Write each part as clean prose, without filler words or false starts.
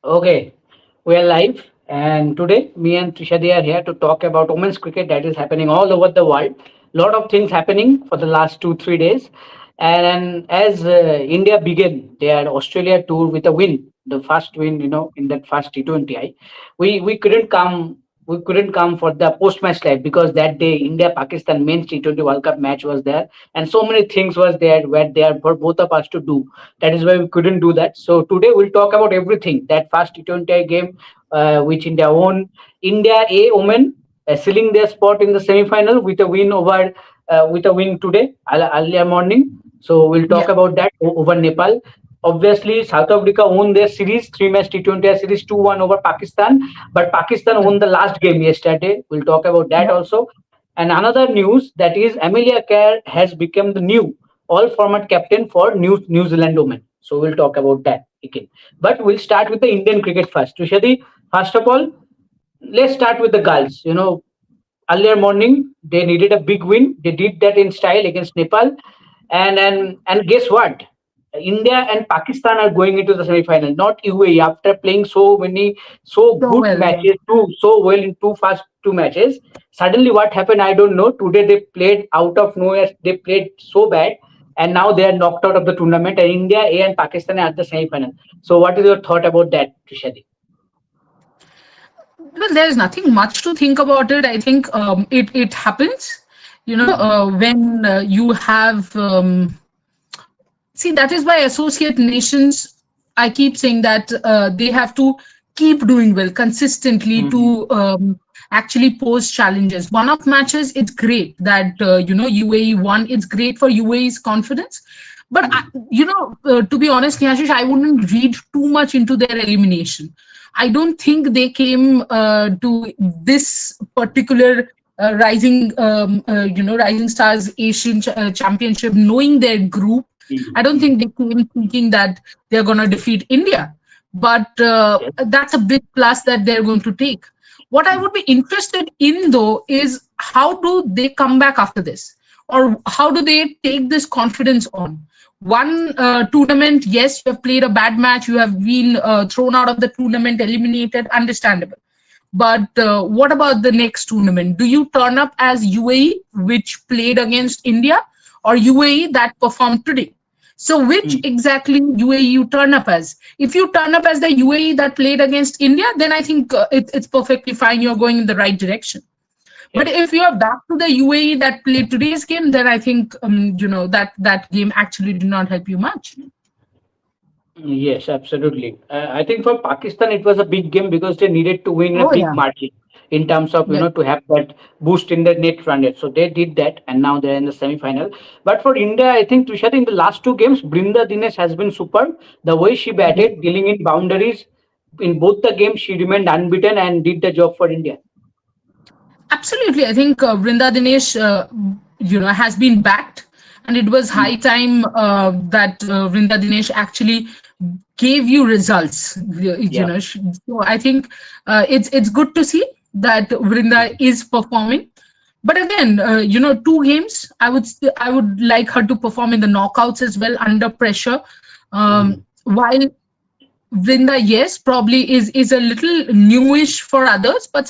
Okay, we are live, and today me and Trishadi are here to talk about women's cricket that is happening all over the world. Lot of things happening for the last 2 3 days, and as India began their Australia tour with a win, the first win, in that first T20I, we couldn't come. We couldn't come for the post-match live because that day India-Pakistan men's T20 World Cup match was there, and so many things was there were there for both of us to do. That is why we couldn't do that. So today we'll talk about everything. That first T20 game, which India won. India A women sealing their spot in the semi-final with a win today earlier morning. So we'll talk Yeah, about that over Nepal. Obviously, South Africa won their series, three-match T20 series, 2-1 over Pakistan. But Pakistan yeah, won the last game yesterday. We'll talk about that yeah. also. And another news that is Amelia Kerr has become the new all format captain for New Zealand women. So we'll talk about that again. But we'll start with the Indian cricket first. Tushadi, first of all, let's start with the girls. Earlier morning they needed a big win. They did that in style against Nepal, and guess what? India and Pakistan are going into the semi-final, not UAE. After playing so So good well, yeah. matches, so well in two matches, suddenly what happened? I don't know. Today they played out of nowhere. They played so bad, and now they are knocked out of the tournament. And India A and Pakistan are at the semi-final. So, what is your thought about that, Trishadi? Well, there's nothing much to think about it. I think it happens, when you have. See, that is why associate nations. I keep saying that they have to keep doing well consistently Mm-hmm. to actually pose challenges. One of matches, it's great that UAE won. It's great for UAE's confidence. But to be honest, Nyashish, I wouldn't read too much into their elimination. I don't think they came to this particular Rising Stars Asian Championship knowing their group. I don't think they came thinking that they're going to defeat India, but Yes. that's a big plus that they're going to take. What I would be interested in though is how do they come back after this, or how do they take this confidence on? One tournament, yes, you have played a bad match, you have been thrown out of the tournament, eliminated, understandable. But what about the next tournament? Do you turn up as UAE, which played against India, or UAE that performed today? So, which Mm. exactly UAE you turn up as? If you turn up as the UAE that played against India, then I think it's perfectly fine. You're going in the right direction. But Yes. if you're back to the UAE that played today's game, then I think that game actually did not help you much. Yes, absolutely. I think for Pakistan it was a big game because they needed to win a Oh big yeah, margin in terms of yeah, to have that boost in the net run rate. So they did that, and now they're in the semi-final. But for India, I think Tushar, in the last two games, Brinda Dinesh has been superb. The way she yeah. batted, dealing in boundaries in both the games, she remained unbeaten and did the job for India. Absolutely. I think Brinda Dinesh, has been backed, and it was Mm. high time that Brinda Dinesh actually gave you results. Yeah. So I think it's good to see that Brinda is performing. But again, 2 games. I would like her to perform in the knockouts as well under pressure. Mhm. While Vrinda, yes, probably is a little newish for others, but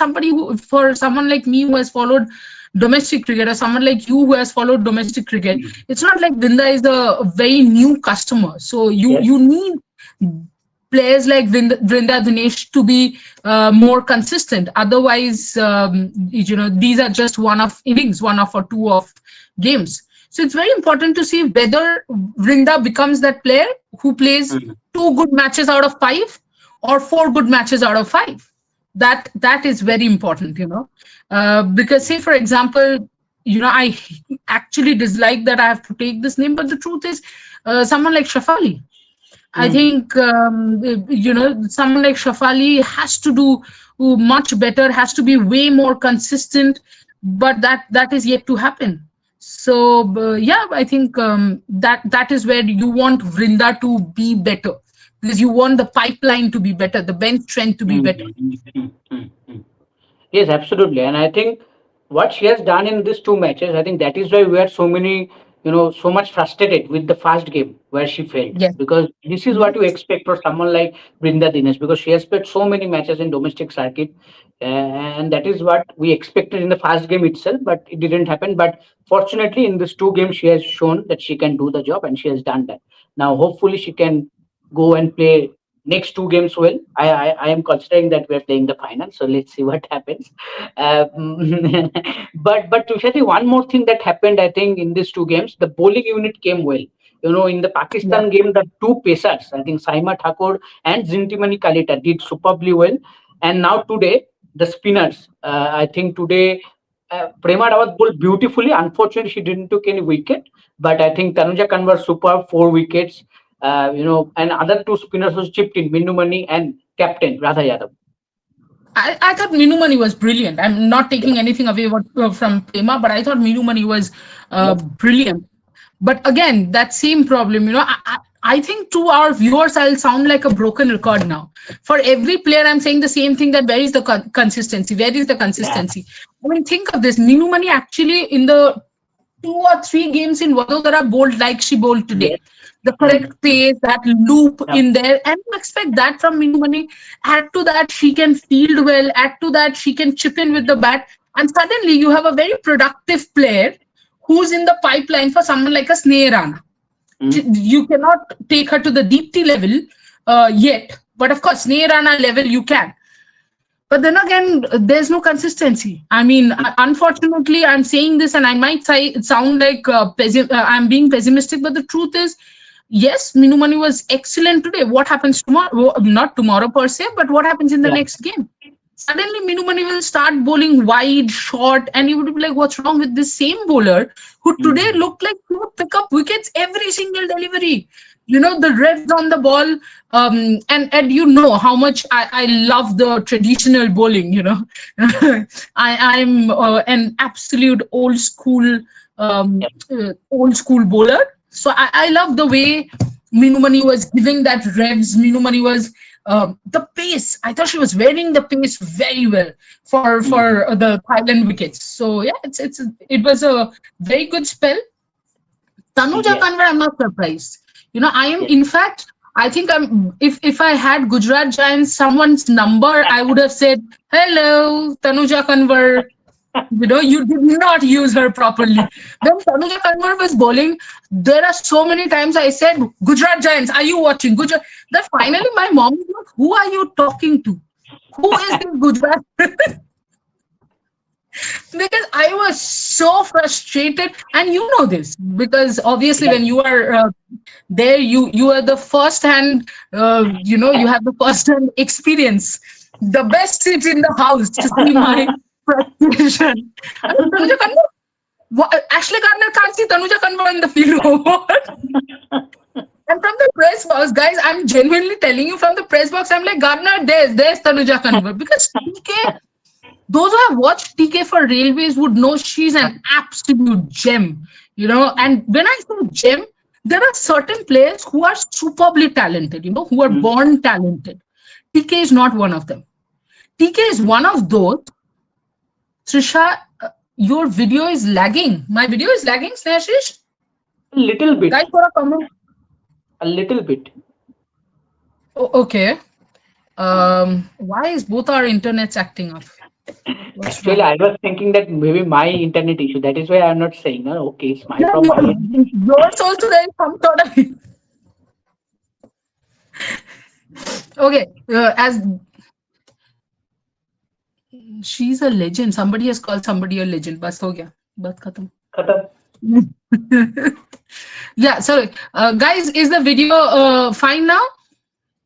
for someone like me who has followed domestic cricket, or someone like you who has followed domestic cricket, Mhm. it's not like Vrinda is a very new customer. So you Yes. you need players like Vrinda Dinesh to be more consistent. Otherwise, these are just one of innings, one of or two of games. So it's very important to see whether Vrinda becomes that player who plays Mhm. 2 good matches out of 5 or 4 good matches out of 5. That is very important, because say for example, I actually dislike that I have to take this name, but the truth is, someone like Shafali. I Mhm. think someone like Shafali has to do much better, has to be way more consistent, but that is yet to happen. So yeah, I think that is where you want Vrinda to be better, because you want the pipeline to be better, the bench strength to be Mhm. better. Mhm. Mhm. Yes, absolutely. And I think what she has done in these two matches, I think that is why we had so many, so much frustrated with the first game where she failed, Yes. because this is what you expect for someone like Brinda Dinesh, because she has played so many matches in domestic circuit, and that is what we expected in the first game itself, but it didn't happen. But fortunately, in these two games, she has shown that she can do the job, and she has done that. Now, hopefully, she can go and play next two games well. I am considering that we are playing the final, so let's see what happens. Um, but Tushati, one more thing that happened, I think, in these two games, the bowling unit came well. In the Yeah. Pakistan game, the two pacers, I think Saima Thakur and Zintimani Kalita, did superbly well. And now today, the spinners, I think today, Prema Rawat bowled beautifully. Unfortunately, she didn't took any wicket, but I think Tanuja Kanwar superb, 4 wickets. And other two spinners was chipped in, Minnu Mani and captain Radha Yadav. I thought Minu Mani was brilliant. I'm not Yeah, taking anything away from Prema, but I thought Minu Mani was yeah, brilliant. But again, that same problem, I think to our viewers, I'll sound like a broken record now. For every player, I'm saying the same thing, that where is the consistency? Where is the yeah, consistency? I mean, think of this. Minu Mani actually in the 2 or 3 games in Vadodara bowled like she bowled today. yes. The Mm, correct pace, that loop yeah, in there, and you expect that from Minumani. Add to that, she can field well. Add to that, she can chip in with the bat, and suddenly you have a very productive player who's in the pipeline for someone like a Sneh Rana. mm, You cannot take her to the Deepti level yet, but of course, Sneh Rana level you can. But then again, there's no consistency. I mean, unfortunately, I'm saying this, and I might sound like I'm being pessimistic, but the truth is, yes, Minumani was excellent today. What happens tomorrow? Not tomorrow per se, but what happens in the yeah, next game? Suddenly, Minumani will start bowling wide, short, and you would be like, what's wrong with this same bowler who today mm, looked like he would pick up wickets every single delivery? The revs on the ball, and how much I love the traditional bowling. I'm an absolute yeah, old school bowler. So I love the way Minumani was giving that revs. Minumani was the pace. I thought she was wearing the pace very well for mm, the Thailand wickets. So yeah, it was a very good spell. Tanuja yeah, Kanwar, I'm not surprised. I am, yeah. in fact, I think if I had Gujarat Giants someone's number, I would have said, "Hello, Tanuja Kanwar." You did not use her properly. When Tanuja Kanwar was bowling, there are so many times I said, "Gujarat Giants, are you watching?" Gujarat. Then finally, my mom was like, "Who are you talking to? Who is this Gujarat?" Because I was so frustrated, and you know this because obviously Yes. when you are there, you are the first hand, you have the first hand experience. The best seat in the house to see my frustration. I mean, Tanuja Kanwar, Ashley Gardner can't see Tanuja Kanwar in the field. And from the press box, guys, I'm genuinely telling you, from the press box, I'm like, Gardner, there's Tanuja Kanwar. Because TK, those who have watched TK for Railways would know she's an absolute gem. And when I say gem, there are certain players who are superbly talented, who are Mm, born talented. TK is not one of them. TK is mm. one of those. Trisha, your video is lagging. My video is lagging, Snehashish. A little Guys, bit, for a comment. a little bit. Okay. Why is both our internets acting up? What's Actually, wrong? I was thinking that maybe my internet issue. That is why I'm not saying, no, okay, it's my Yeah, from my end. yours also there is some sort of. Okay. As she's a legend, somebody has called somebody a legend. Bas ho gaya. Baat khatam. Khatam. Yeah, sorry. Guys, is the video fine now?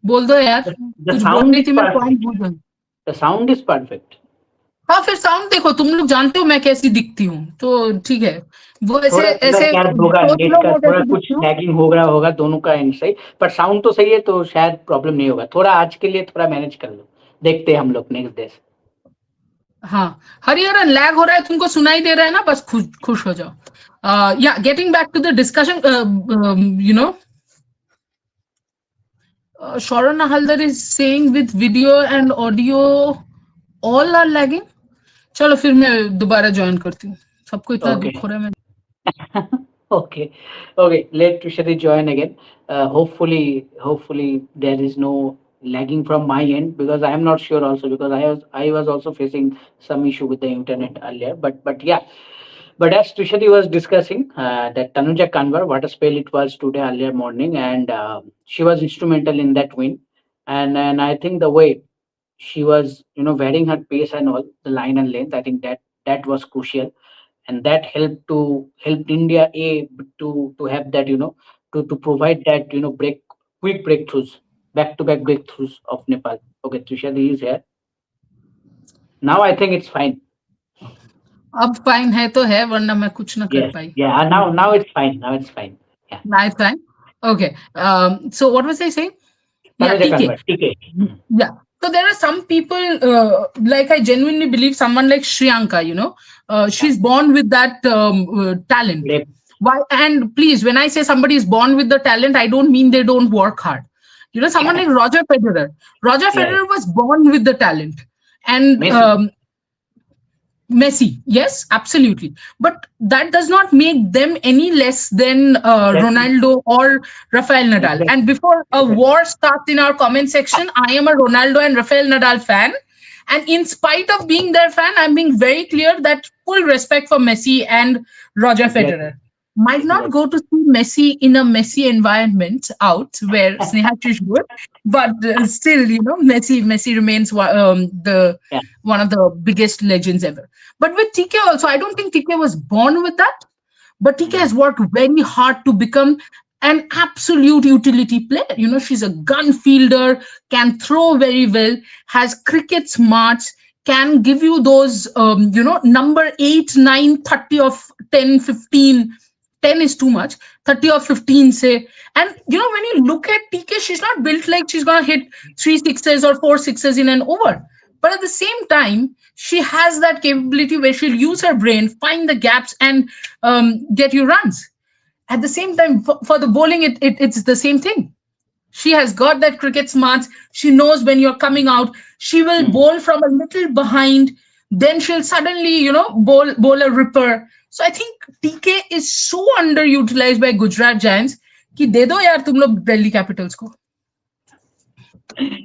बोल दो यार. The कुछ बोल sound रही is थी मैं point perfect. भूल गई. The sound is perfect. हाँ, फिर साउंड देखो, तुम लोग जानते हो मैं कैसी दिखती हूँ, तो ठीक है. वो ऐसे थोड़ा थोड़ा ऐसे शायद होगा, सोच नेट लो का मैं थोड़ा कैसी कुछ दिखती हूँ. लैगिंग हो रहा होगा दोनों का एंड सही, पर साउंड तो सही है, तो शायद प्रॉब्लम नहीं होगा. थोड़ा आज के लिए थोड़ा मैनेज कर लो, देखते हैं हम लोग नेक्स्ट डे. हाँ, हरिहरन लैग हो रहा है, तुमको सुनाई दे रहा है ना, बस खुश हो जाओ. Yeah, getting back to the discussion, Sharana Haldar is saying with video and audio all are lagging. चलो फिर मैं दोबारा ज्वाइन करती हूँ. सबको इतना ओके, दुख हो रहा है. Okay, okay. Let Tushari join again. Hopefully there is no lagging from my end, because I am not sure also, because I was also facing some issue with the internet earlier. But yeah, but as Tushari was discussing, that Tanuja Kanwar, what a spell it was today earlier morning, and she was instrumental in that win. And I think the way she was, varying her pace and all the line and length, I think that was crucial, and that helped India to have that, to provide that, quick breakthroughs, back to back breakthroughs of Nepal. Okay, Trishadi is here now. I think it's fine. अब fine है तो है वरना मैं कुछ ना कर Yes, pi. yeah. Now it's fine. Now it's fine. Yeah, Nice fine. Okay. So what was I saying? Yeah, Tanuja TK. Kanwar, TK. Yeah. So there are some people, like I genuinely believe someone like Shriyanka, Yeah, she's born with that talent. great. Why? And please, when I say somebody is born with the talent, I don't mean they don't work hard. Someone like Roger Federer. Roger Yeah, Federer was born with the talent. And Messi. Messi, yes, absolutely. But that does not make them any less than Exactly, Ronaldo or Rafael Nadal. And exactly, before a exactly. war starts in our comment section, I am a Ronaldo and Rafael Nadal fan. And in spite of being their fan, I'm being very clear that full respect for Messi and Roger Exactly, Federer. Might not exactly. go to see Messi in a messy environment out where Sneha would, but still, Messi remains the Yeah. one of the biggest legends ever. But with TK also, I don't think TK was born with that, but TK Mm. has worked very hard to become an absolute utility player. She's a gun fielder, can throw very well, has cricket smarts, can give you those, number 8, 9, 30 of 10, 15. 10 is too much, 30 or 15, say. And, when you look at TK, she's not built like she's going to hit three sixes or four sixes in an over. But at the same time, she has that capability where she'll use her brain, find the gaps, and get you runs. At the same time, for the bowling, it's the same thing. She has got that cricket smarts. She knows when you're coming out. She will Mm. bowl from a little behind. Then she'll suddenly, bowl a ripper. So I think TK is so underutilized by Gujarat Giants कि दे दो यार तुम लोग Delhi Capitals को.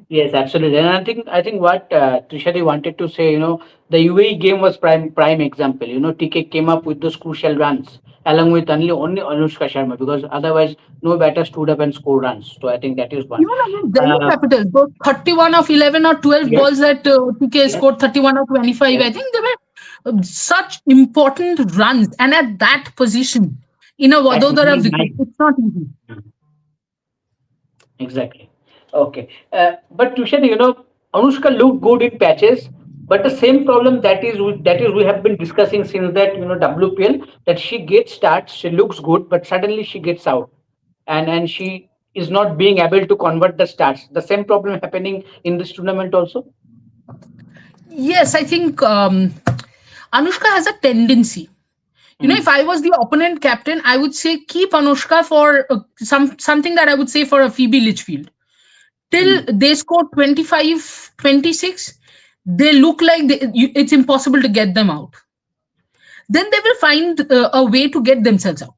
Yes, absolutely. And I think what Trishadi wanted to say, the UAE game was prime example. TK came up with those crucial runs along with only Anushka Sharma, because otherwise no batter stood up and scored runs. So I think that is one. Even against Delhi Uh, Capitals, those 31 of 11 or 12 yes, balls that PK yes, scored 31 or 25, yes, I think they were such important runs. And at that position, in a at Vadodara number wicket, nine. it's not easy. Mm. Exactly. Okay. But Tushan, Anushka looked good in patches, but the same problem that is we have been discussing since that, WPL, that she gets starts, she looks good, but suddenly she gets out, and she is not being able to convert the starts. The same problem happening in this tournament also. Yes, I think Anushka has a tendency. If Mm, I was the opponent captain, I would say keep Anushka for something that I would say for a Phoebe Litchfield. Till mm, they score 25, 26, they look like it's impossible to get them out. Then they will find a way to get themselves out.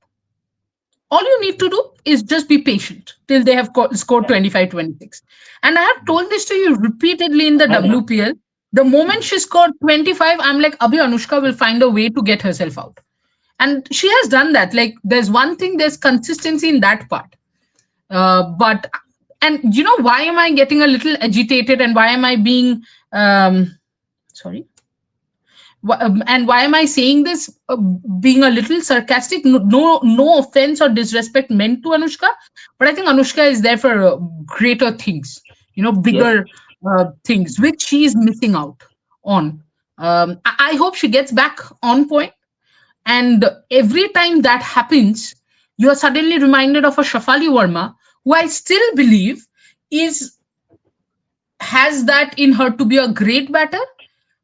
All you need to do is just be patient till they have scored yeah. 25, 26. And I have Mm. told this to you repeatedly in the I know. WPL. The moment Mm. she scored 25, I'm like, Abhi Anushka will find a way to get herself out. And she has done that. Like, there's one thing, there's consistency in that part. But, and why am I getting a little agitated and why am I being, sorry? And why am I saying this? Being a little sarcastic, no offense or disrespect meant to Anushka, but I think Anushka is there for greater things, Yes. bigger things, which she is missing out on. I hope she gets back on point, and every time that happens, you are suddenly reminded of a Shafali Verma, who I still believe is has that in her to be a great batter,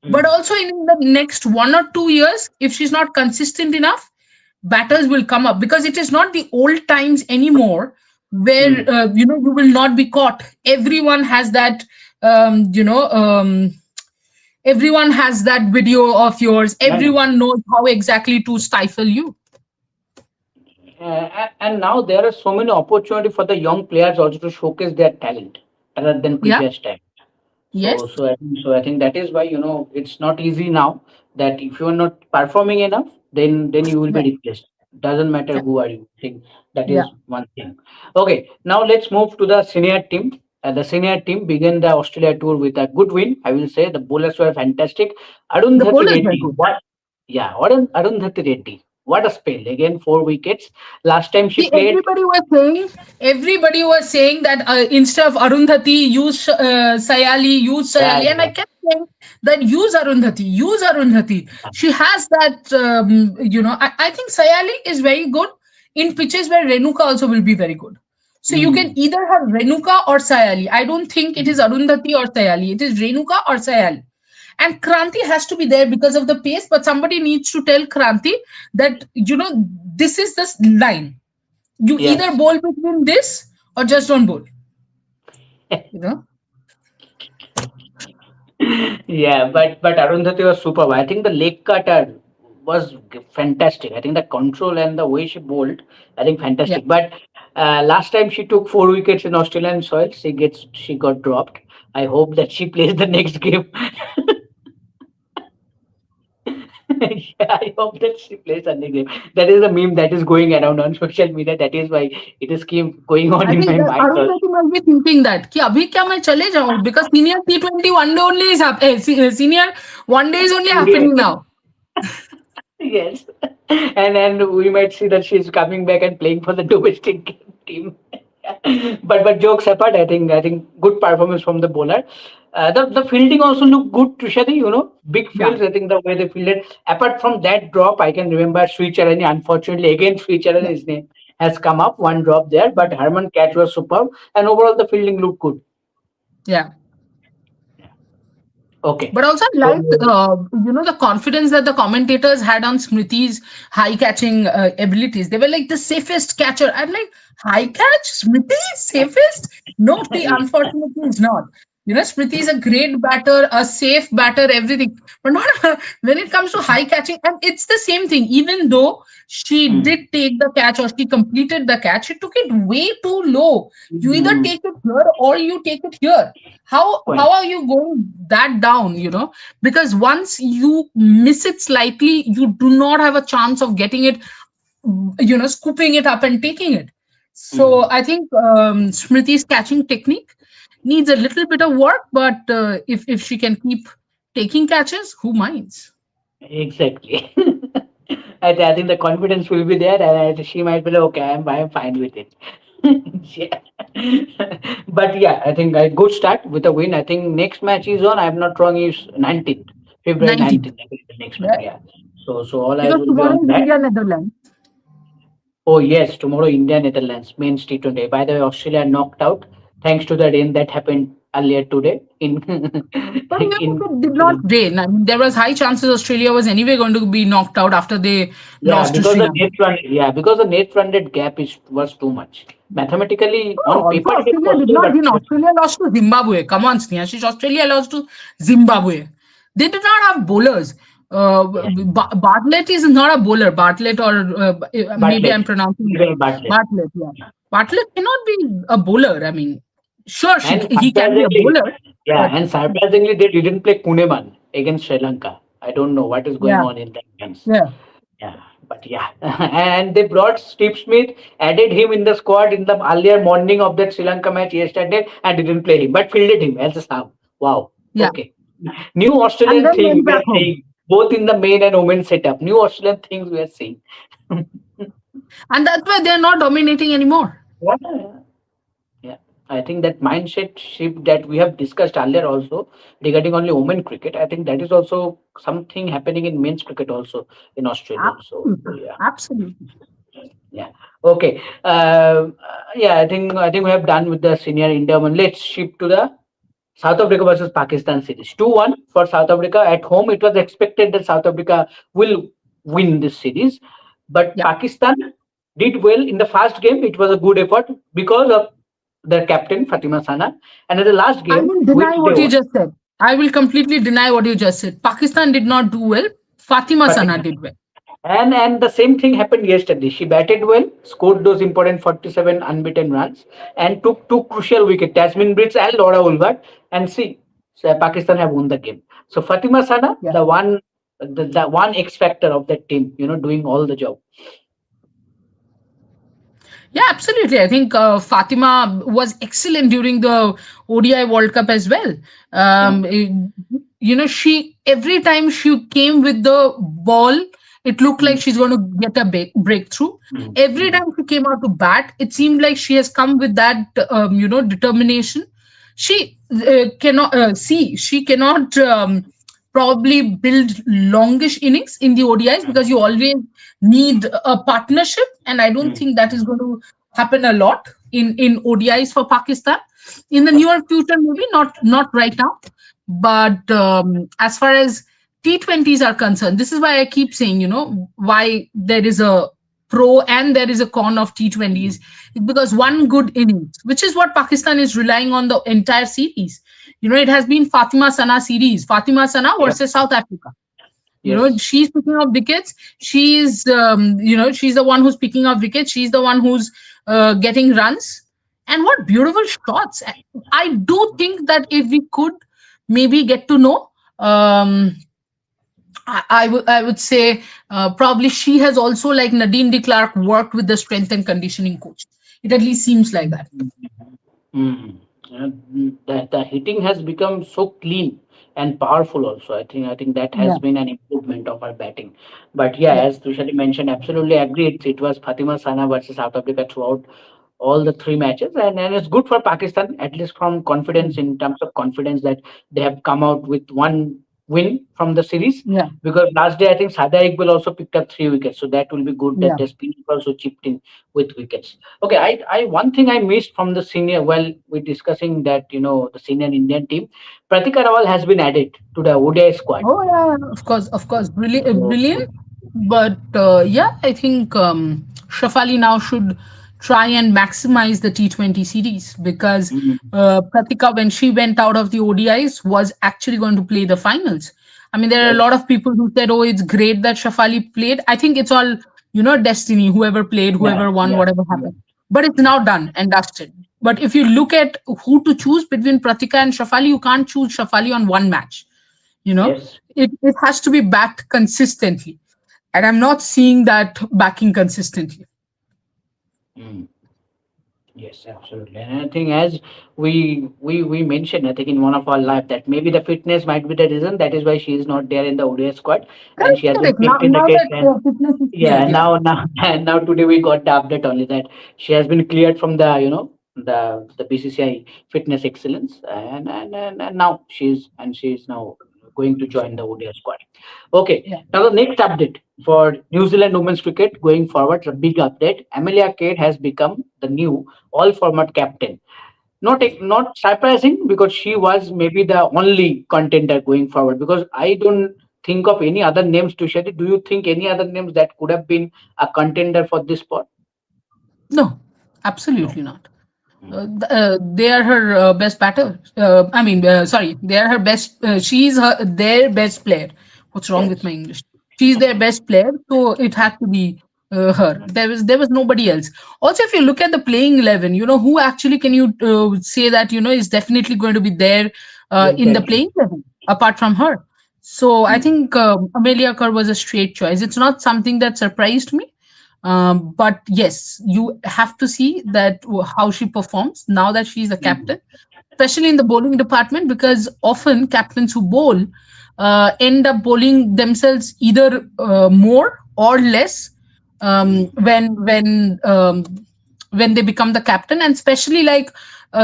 but Mm. also in the next 1 or 2 years, if she's not consistent enough, batters will come up because it is not the old times anymore where Mm. you will not be caught. Everyone has that. Everyone has that video of yours. I know. Everyone knows how exactly to stifle you. And now there are so many opportunity for the young players also to showcase their talent rather than Yeah. previous time. Yes. So I think that is why it's not easy now. That if you are not performing enough, then you will be Yeah. replaced. Doesn't matter Yeah. who are you. I think that Yeah. is one thing. Okay, now let's move to the senior team. The senior team began the Australia tour with a good win. I will say the bowlers were fantastic. The Arundhati bowlers were Reddy, good. what? Yeah, Arundhati Reddy. What a spell again! 4 wickets. Last time she See, played. everybody was saying that instead of Arundhati, use Sayali, use Yeah, Sayali, and I kept saying that use Arundhati. She has that, I think Sayali is very good in pitches where Renuka also will be very good. So you can mm, either have Renuka or Sayali. I don't think it is mm, Arundhati or Sayali. It is Renuka or Sayali. And Kranti has to be there because of the pace, but somebody needs to tell Kranti that, this is the line. You either yes. bowl between this or just don't bowl. You know? Yeah, but Arundhati was superb. I think the leg cutter was fantastic. I think the control and the way she bowled, I think Yeah. fantastic. But last time she took 4 wickets in Australian soil, she got dropped. I hope that she plays the next game. Yeah, I hope that she plays the next game. That is a meme that is going around on social media. That is why it is keep going on I in think my that mind Arun also. Murthy must be thinking that कि अभी क्या मैं चले जाऊं because senior T20 one day only is senior one day is only Yes. happening now. Yes, and we might see that she's coming back and playing for the domestic team. But jokes apart, I think good performance from the bowler. The fielding also looked good, Trishadi. Big Yeah. fields. I think the way they fielded. Apart from that drop, I can remember Sri Charani. Unfortunately, again Sri Charani, Yeah. his name has come up. One drop there, but Herman catch was superb, and overall the fielding looked good. Yeah. Okay, But also, I so liked, the confidence that the commentators had on Smriti's high catching abilities. They were like the safest catcher. I'm like, high catch? Smriti safest? No, she unfortunately is not. Smriti is a great batter, a safe batter, everything. But not when it comes to high catching. And it's the same thing. Even though she mm, did take the catch or she completed the catch, she took it way too low. You either mm, take it here or you take it here. How well, are you going that down, because once you miss it slightly you do not have a chance of getting it, scooping it up and taking it. So mm. I think Smriti's catching technique needs a little bit of work, but if she can keep taking catches, who minds? Exactly. I think the confidence will be there, and she might be like, okay, I'm fine with it. Yeah. But yeah, I think a good start with a win. I think next match is on. I'm not wrong. Is 19th, February 19th. 19th. I think the next match. Yeah, Yeah. So all eyes because will be tomorrow on is that. India Netherlands. Oh yes, tomorrow India Netherlands men's T20. By the way, Australia knocked out thanks to the rain that happened earlier today in But even in if it did not rain, I mean, there was high chances Australia was anyway going to be knocked out after they Yeah, lost to because Sri the Lanka. net run, yeah, because the net run rate gap is was too much. Mathematically, Oh, on also paper, it is Australia did possible, not but win. Australia lost to Zimbabwe. Come on, Sneha. Australia lost to Zimbabwe. They did not have bowlers. yeah, Bartlett is not a bowler. Bartlett or maybe Bartlett, I'm pronouncing it Gabriel wrong. Bartlett, Bartlett, yeah. Bartlett cannot be a bowler. I mean, sure, and he can be a surprisingly, bowler, yeah, but and surprisingly, they didn't play Kuneman against Sri Lanka. I don't know what is going yeah, on in that games. yeah, Yeah, but yeah, and they brought Steve Smith, added him in the squad in the earlier morning of that Sri Lanka match yesterday, and didn't play him, but fielded him as a sub. Wow. yeah. Okay. New And Australian then thing went we back are home. seeing both in the men and women setup. New Australian things we are seeing. And that's why they're not dominating anymore. Yeah. Yeah. I think that mindset shift that we have discussed earlier also regarding only women cricket, I think that is also something happening in men's cricket also in Australia. So Absolutely. yeah. Absolutely. Yeah. Okay. Yeah. I think we have done with the senior India one. Let's shift to the South Africa versus Pakistan series. 2-1 for South Africa at home. It was expected that South Africa will win this series, but Yeah. Pakistan did well in the first game. It was a good effort because of their captain Fatima Sana, and in the last I game, will which deny they what you won, just said. I will completely deny what you just said. Pakistan did not do well. Fatima Sana Fatima. did well. And the same thing happened yesterday. She batted well, scored those important 47 unbeaten runs, and took two crucial wickets, Tasmin Brits and Laura Ulvert. And see, so Pakistan have won the game. So Fatima Sana, Yeah. the one X factor of that team, doing all the job. Yeah, absolutely. I think Fatima was excellent during the ODI World Cup as well. Yeah. She every time she came with the ball, it looked like Mm, she's going to get a breakthrough. mm, Every mm, time she came out to bat, it seemed like she has come with that, determination. She cannot see. She cannot probably build longish innings in the ODIs mm, because you always need a partnership, and I don't mm. think that is going to happen a lot in ODIs for Pakistan. In the near future, maybe not right now, but as far as T20s are concerned, this is why I keep saying, why there is a pro and there is a con of T20s, because one good innings, which is what Pakistan is relying on the entire series. It has been Fatima Sana series, Fatima Sana Yep. versus South Africa. Yes. She's picking up wickets. She's the one who's picking up wickets. She's the one who's getting runs. And what beautiful shots! I do think that if we could maybe get to know, I would say probably she has also, like Nadine de Klerk, worked with the strength and conditioning coach. It at least seems like that. Mm. The hitting has become so clean and powerful also. I think that has Yeah, been an improvement of our batting. But yeah, yeah, as Tushari mentioned, absolutely agreed. It was Fatima Sana versus South Africa throughout all the three matches, and it's good for Pakistan, at least from yeah, confidence, in terms of confidence, that they have come out with one win from the series. yeah, Because last day I think Sada Iqbal also picked up three wickets, so that will be good that yeah. the spinner also chipped in with wickets. Okay, I one thing I missed from the senior. Well, we're discussing that the senior Indian team, Pratika Rawal has been added to the ODI squad. Oh yeah, of course, brilliant, So, brilliant. But yeah, I think Shafali now should try and maximize the T20 series, because mm, Pratika, when she went out of the ODIs, was actually going to play the finals. I mean, there are a lot yes, of people who said, "Oh, it's great that Shafali played." I think it's all destiny. Whoever played, yeah, whoever won, yeah, whatever yeah. happened. But it's now done and dusted. But if you look at who to choose between Pratika and Shafali, you can't choose Shafali on one match. Yes. It has to be backed consistently, and I'm not seeing that backing consistently. Mm. Yes, absolutely. And I think, as we mentioned, I think in one of our live, that maybe the fitness might be the reason. That is why she is not there in the ODI squad, and Correct, she has been correct. Now, kept in the now case. that And fitness is yeah, cleared, yeah. now and now today we got the update only that she has been cleared from the BCCI fitness excellence, and now she's now going to join the ODI squad. Okay, Yeah. now the next update for New Zealand women's cricket going forward, a big update. Amelia Kerr has become the new all-format captain. Not surprising, because she was maybe the only contender going forward. Because I don't think of any other names to share. Do you think any other names that could have been a contender for this spot? No, No. absolutely not. Mm. They are her best batter. I mean, sorry, they are her best. She's their best player. What's wrong with Yes. my English? She's their best player, so it had to be her. There was nobody else. Also, if you look at the playing 11, who actually can you say that is definitely going to be there in the Exactly. playing 11 apart from her? So I Mm. think Amelia Kerr was a straight choice. It's not something that surprised me, but yes, you have to see that how she performs now that she's a Mm. captain, especially in the bowling department, because often captains who bowl end up bowling themselves either more or less um, Mm. when when um, when they become the captain, and especially like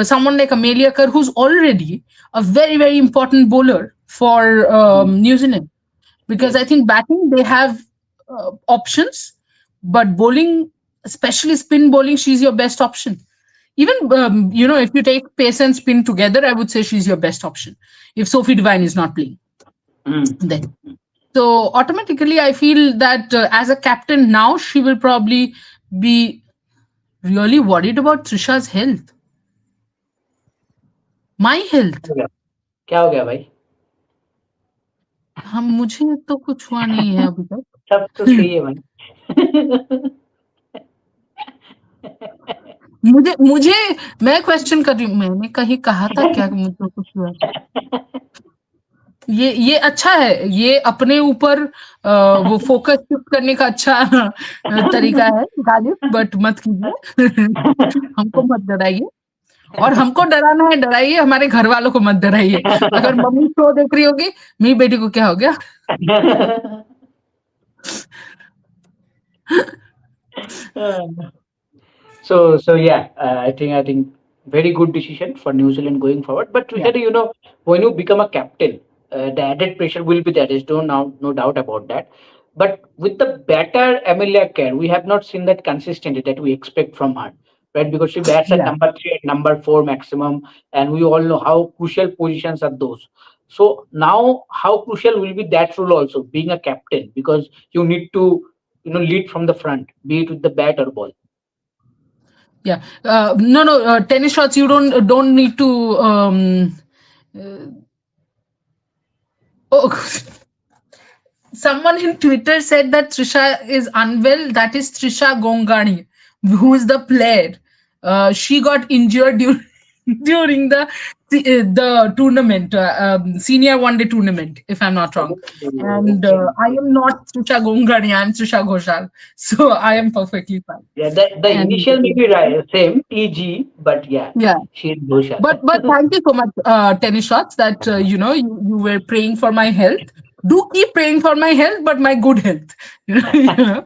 someone like Amelia Kerr, who's already a very very important bowler for Mm. New Zealand, because I Yes. think batting they have options, but bowling, especially spin bowling, she's your best option. Even if you take pace and spin together, I would say she's your best option if Sophie Devine is not playing. Mm. Then so automatically, I feel that as a captain now, she will probably be really worried about Trisha's health, my health. हो गया? क्या हो गया भाई? हम मुझे तो कुछ हुआ नहीं है अभी तक. सब तो सही है भाई। मुझे मुझे मैं क्वेश्चन कर रही हूँ, मैंने कहीं कहा था क्या कि मुझे कुछ हुआ? ये अच्छा है, ये अपने ऊपर वो फोकस शिफ्ट करने का अच्छा तरीका है गालिब, बट मत कीजिए। हमको मत डराइए, और हमको डराना है डराइए, हमारे घर वालों को मत डराइए। अगर मम्मी शो देख रही होगी, मेरी बेटी को क्या हो गया? So yeah, I think very good decision for New Zealand going forward. But Yeah, Trishadi, when you become a captain, the added pressure will be there. There's no doubt about that. But with the batter Amelia Kerr, we have not seen that consistency that we expect from her, right? Because she bats at yeah. number three, at number four maximum, and we all know how crucial positions are those. So now, how crucial will be that role also, being a captain, because you need to lead from the front, be it with the bat or ball. Yeah. No, no. Tennis shots. You don't need to. Uh, oh, someone in Twitter said that Trisha is unwell. That is Trisha Gongani, who is the player. She got injured during the tournament, senior one day tournament, if I'm not wrong. Oh, And okay, I okay. am not Trisha Gongani. I'm Trisha Ghoshal, so I am perfectly fine. Yeah, the And initial may be right, same TG, but yeah, yeah. she's Bhusha. But thank you so much, tennis shots. That you were praying for my health. Do keep praying for my health, but my good health. You know.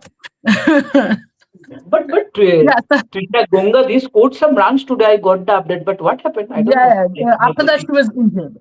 But Yeah, so, Trina Gonga, they scored some runs today. I got the update, but what happened? I don't know. yeah. Like, After that, she was injured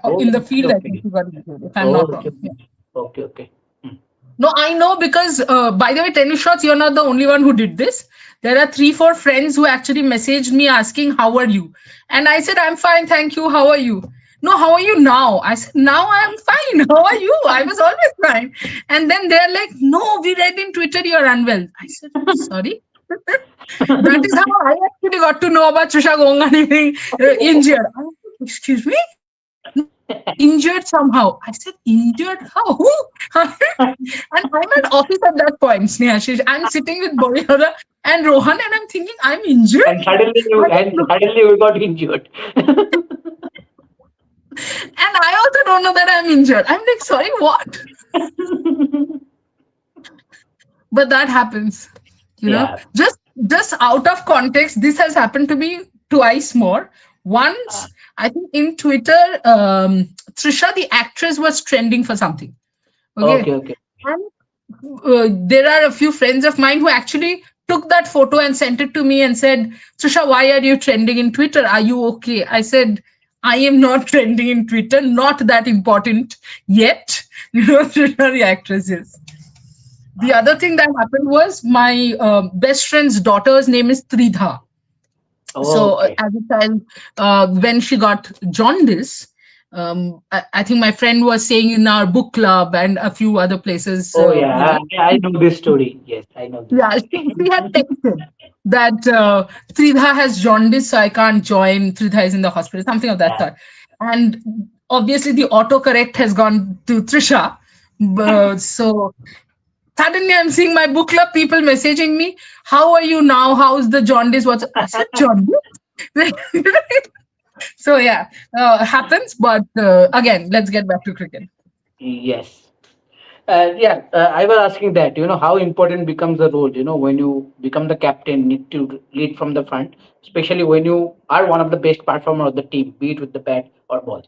oh, in the okay, field. I think okay. she got injured. If I'm Oh, not okay, wrong. Yeah. okay, okay. Hmm. No, I know because, by the way, tennis shots, you're not the only one who did this. There are 3, 4 friends who actually messaged me asking, "How are you?" And I said, "I'm fine, thank you. How are you?" No, how are you now? I said, "Now I'm fine. How are you?" I was always fine. And then they're like, "No, we read in Twitter you're unwell." I said, "Sorry." That is how I actually got to know about Trisha Gongani being injured. I said, "Excuse me?" No, injured somehow. I said, "Injured how?" And I'm at office at that point, Snehashish. I'm sitting with Boyara and Rohan, and I'm thinking, I'm injured. I don't know. Suddenly we got injured. And I also don't know that I'm injured. I'm like, sorry, what? But that happens, you know. Yeah. Just out of context, this has happened to me twice more. Ah, Once, I think in Twitter, Trisha, the actress, was trending for something. Okay. okay, okay. And there are a few friends of mine who actually took that photo and sent it to me and said, "Trisha, why are you trending in Twitter? Are you okay?" I said, "I am not trending in Twitter, not that important yet." Trisha, the actress is. The other thing that happened was my best friend's daughter's name is Tridha. So Okay. as a child, when she got jaundice, I think my friend was saying in our book club and a few other places, Oh, yeah. I know this story. Yes, I know this yeah, story. she had texted that Tridha has jaundice, so I can't join. Tridha is in the hospital, something of that Yeah. sort. And obviously, the autocorrect has gone to Trisha. So suddenly, I'm seeing my book club people messaging me, "How are you now? How's the jaundice?" What's I said, "Jaundice." So yeah, happens. But again, let's get back to cricket. Yes. Yeah, I was asking that, how important becomes the role, when you become the captain, need to lead from the front, especially when you are one of the best performer of the team, be it with the bat or ball.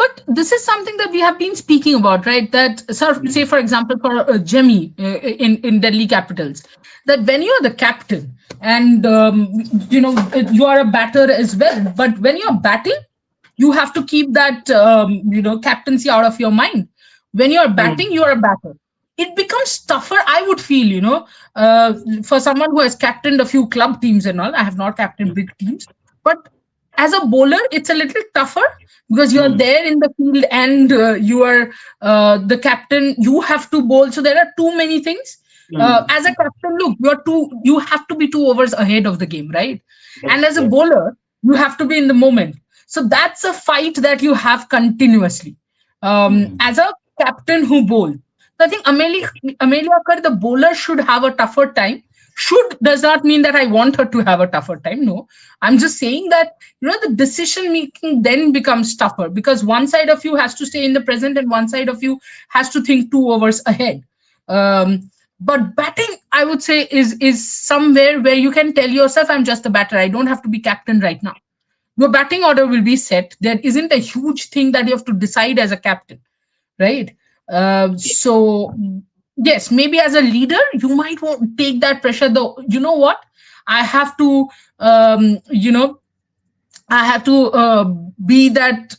But this is something that we have been speaking about, right? That, so say, for example, for Jemmy in Delhi Capitals, that when you are the captain and you are a batter as well, but when you are batting, you have to keep that captaincy out of your mind. When you are batting, Mm. you are a batter. It becomes tougher, I would feel, for someone who has captained a few club teams and all. I have not captained big teams, but as a bowler, it's a little tougher because you are Mm. there in the field and you are the captain. You have to bowl, so there are too many things. Mm. As a captain, look, you have to be 2 overs ahead of the game, right? And Yes, as a yes. bowler, you have to be in the moment. So that's a fight that you have continuously. Mm. As a captain who bowl, So I think Amelia Kerr, the bowler, should have a tougher time. Should does not mean that I want her to have a tougher time. No, I'm just saying that the decision making then becomes tougher because one side of you has to stay in the present and one side of you has to think 2 overs ahead. But batting, I would say, is somewhere where you can tell yourself, I'm just a batter. I don't have to be captain right now. Your batting order will be set. There isn't a huge thing that you have to decide as a captain, right? So yes, maybe as a leader, you might want take that pressure. Though, you know what? I have to, um, you know, I have to be that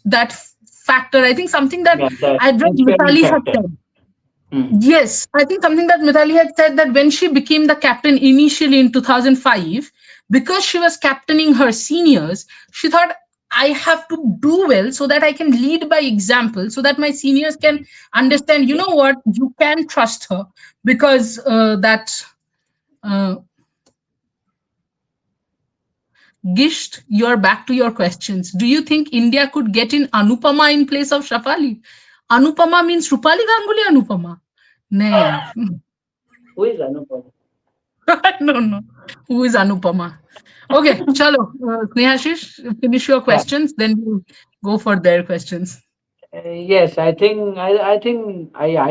factor. I think something that Yeah, that I read inspiring Mitali had factor. said. Hmm. Yes, I think something that Mithali had said that when she became the captain initially in 2005, because she was captaining her seniors, she thought, I have to do well so that I can lead by example, so that my seniors can understand, you Yeah. know what, you can trust her because uh, Gisht, you're back to your questions. Do you think India could get in Anupama in place of Shafali? Anupama means Rupali Ganguly Anupama. No, yaar. Who is Anupam? I don't know. Who is Anupama? Okay, chalo. Snehashish, finish your Yeah. questions, then we'll go for their questions. Yes, I think I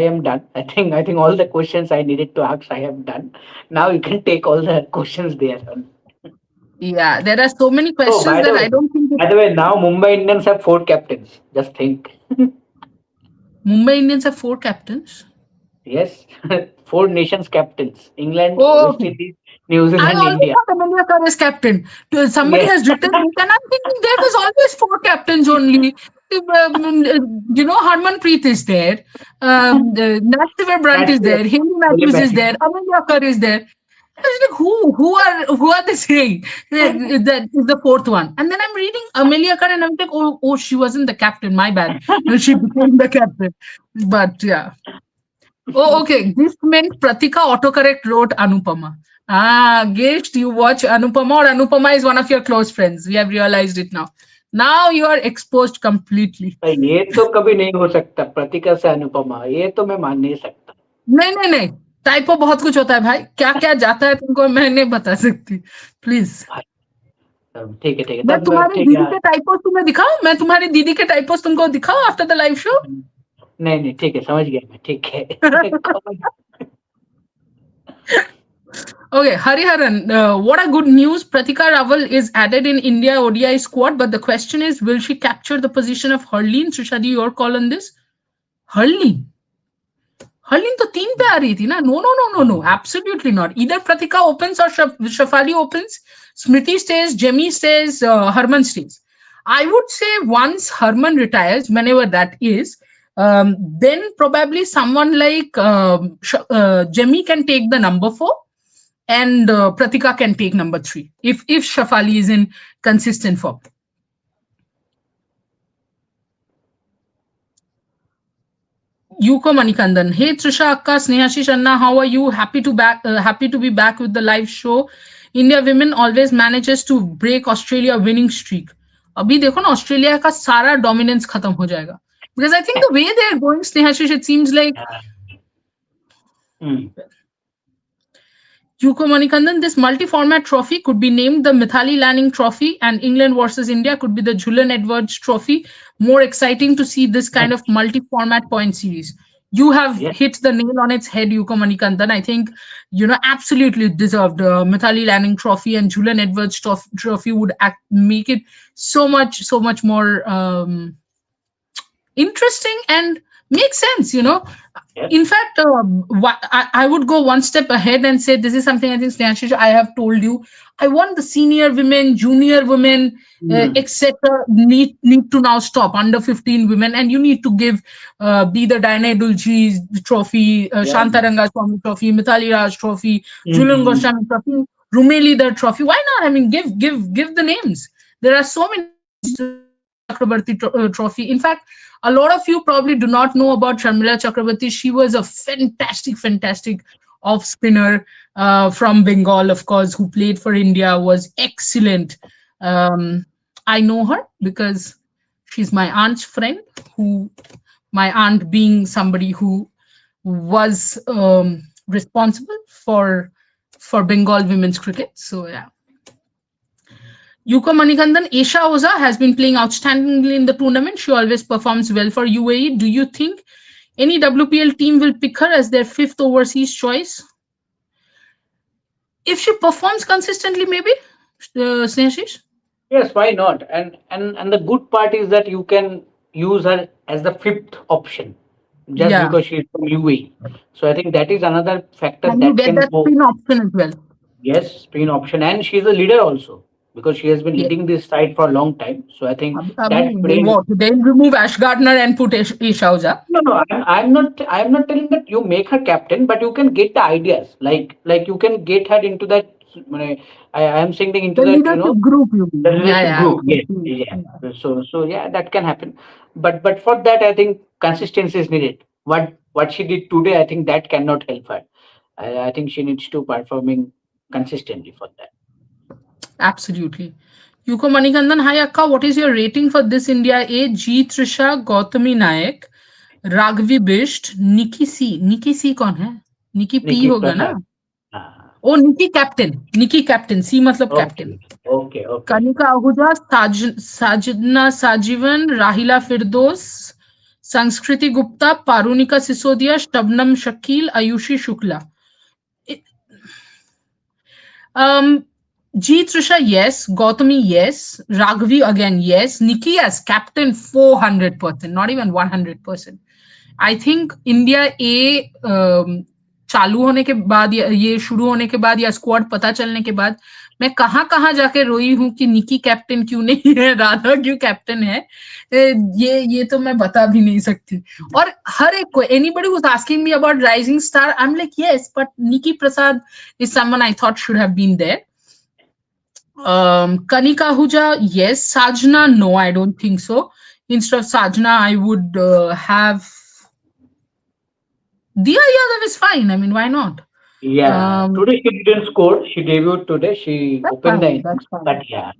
am done. I think all the questions I needed to ask I have done. Now you can take all the questions there. Yeah, there are so many Oh, questions that I don't think by the way, now Mumbai Indians have four captains. Just think. Mumbai Indians have four captains. Yes, four nations captains: England, Oh, West okay. Indies, New I Zealand, always India. thought Amelia Kerr is captain. Somebody Yes, has written it, and I'm thinking there was always four captains only. Harmanpreet is there. Nat Brunt is Matthew, there. Henry William Matthews is Matthews. there. Amelia Kerr is there. I was like, who are they saying that is the fourth one? And then I'm reading Amelia Kerr, and I'm like, oh, she wasn't the captain. My bad. No, she became the captain. But yeah. Oh, okay. This meant Pratika autocorrect wrote Anupama. Ah, Gesh, you watch Anupama, or Anupama is one of your close friends. We have realized it now. Now you are exposed completely. ये तो कभी नहीं हो सकता प्रतिका से अनुपमा ये तो मैं मान नहीं सकता नहीं नहीं नहीं, टाइपो बहुत कुछ होता है भाई, क्या क्या जाता है तुमको मैं नहीं बता सकती, प्लीज। भाई ठीक है मैं तब तुम्हारी ठीक दीदी है के टाइपोस तुम्हें दिखाऊं, मैं तुम्हारी दीदी के टाइपोस तुमको दिखाऊं आफ्टर द लाइव शो? नहीं ठीक है समझ गया मैं ठीक है Okay, Hariharan, what a good news. Pratika Raval is added in India ODI squad, but the question is, will she capture the position of Harleen? Trishadi, your call on this? Harleen? Harleen तो तीन पे आ रही थी ना? No, absolutely not. Either Pratika opens or Shafali opens. Smriti stays, Jemmy stays, Harman stays. I would say once Harman retires, whenever that is, then probably someone like Jemmy can take the number 4, and Pratika can take number 3 if Shafali is in consistent form. Yuko Manikandan, hey Trisha Akka, Snehashi Shanna, how are you? Happy to be back with the live show. India women always manages to break Australia winning streak. अभी देखो ना Australia का सारा dominance खत्म हो जाएगा. Because I think the way they are going, Snehashish, it seems like Yuko Manikandan, this multi-format trophy could be named the Mithali Lanning Trophy, and England versus India could be the Julian Edwards Trophy. More exciting to see this kind of multi-format point series. You have hit the nail on its head, Yuko Manikandan. I think, absolutely deserved. Mithali Lanning Trophy and Julian Edwards Trophy would make it so much more interesting and make sense. In fact, I would go one step ahead and say this is something I think, Snehanshish, I have told you. I want the senior women, junior women, etc. need to now stop under 15 women, and you need to give be the Diana Dulji Trophy, Shantaranga Swami Trophy, Mithali Raj Trophy, Julian Goswami Trophy, Rumeli the Trophy. Why not? I mean, give the names. There are so many Chakrabarti Trophy. In fact, a lot of you probably do not know about Sharmila Chakrabarti. She was a fantastic off spinner from Bengal, of course, who played for India, was excellent. I know her because she's my aunt's friend, my aunt being somebody who was responsible for Bengal women's cricket. So yeah. Yuko Manikandan, Esha Oza has been playing outstandingly in the tournament. She always performs well for UAE. Do you think any WPL team will pick her as their fifth overseas choice? If she performs consistently, maybe, Snehashish? Yes, why not? And the good part is that you can use her as the fifth option just Yeah. because she's from UAE. So I think that is another factor Can you that get can that go. spin option as well? Yes, spin option, and she's a leader also because she has been Yes. leading this side for a long time. So I think that They brings. what? They remove Ash Gardner and put Esha Oza. No, no, I'm not. I'm not telling that you make her captain, but you can get the ideas. Like you can get her into that. I am saying that into The that. leadership group, you The mean? Yeah, leadership yeah. group. Okay. Yes, yeah. So yeah, that can happen. But for that, I think consistency is needed. What she did today, I think that cannot help her. I think she needs to performing consistently for that. Absolutely. Yuko Manikandan, hi Akka, what is your rating for this India A? G Trisha, Gautami Nayak, Raghavi Bisht, निकी सी, निकी सी कौन है? निकी P Nikki होगा ना? Prasad. ओ निकी captain, निकी captain, सी मतलब captain. Okay, okay, okay. Kanika Ahuja, साजना साजीवन, राहिला फिरदौस, संस्कृति Gupta, पारुनिका Sisodia, Shabnam Shakeel, Ayushi Shukla. Um, G Trisha, yes. Gautami, yes. Raghavi, again, yes. Nikki, yes. Captain, 400%, not even 100%. I think India A चालू होने के बाद या ये शुरू होने के बाद या स्क्वाड पता चलने के बाद मैं कहाँ कहाँ जाके रोई हूँ कि निकी कैप्टन क्यों नहीं है, राधा क्यों कैप्टन है. ये तो मैं बता भी नहीं सकती. और हर एक को, anybody who's asking me about rising star, I'm like, yes, but Nikki Prasad is someone I thought should have been there. Kanika Ahuja, yes. Sajna, no, I don't think so. Instead of Sajna, I would have Diya Yadav is fine. I mean, why not? Yeah, Um, today she didn't score. She debuted today. She that's opened the fine. That's innings, but fine. yeah,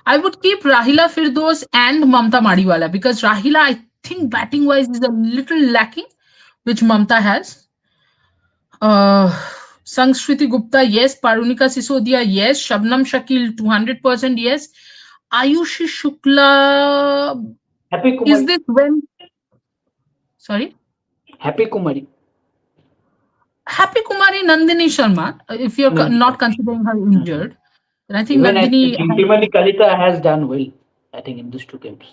I would keep Rahila Firdos and Mamta Madiwala because Rahila, I think batting wise, is a little lacking, which Mamta has. Uh, Sangshriti Gupta, yes. Parunika Sisodia, yes. Shabnam Shakil, 200%, yes. Ayushi Shukla, Happy is Kumari, this when? Sorry? Happy Kumari. Happy Kumari Nandini Sharma, if you're No, not considering her mhm. injured. And I think Even I think Nandini has. Jintimani Kalita has done well. I think in these two games.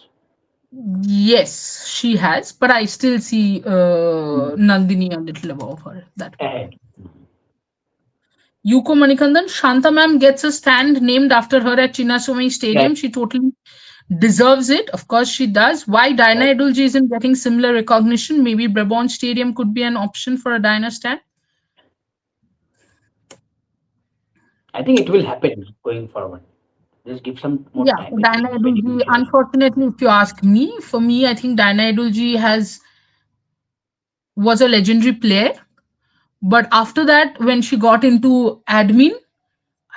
Yes, she has, but I still see Mm. Nandini a little above her that way. Ahead. Yuko Manikandan, Shanta ma'am gets a stand named after her at Chinnaswamy Yes, Stadium. She totally deserves it. Of course, she does. Why Diana yes. Edulji isn't getting similar recognition? Maybe Brabant Stadium could be an option for a Diana stand. I think it will happen going forward. Just give some more Yeah, time. for It Diana will very Edulji, eventually. unfortunately, if you ask me, for me, I think Diana Edulji was a legendary player. But after that, when she got into admin,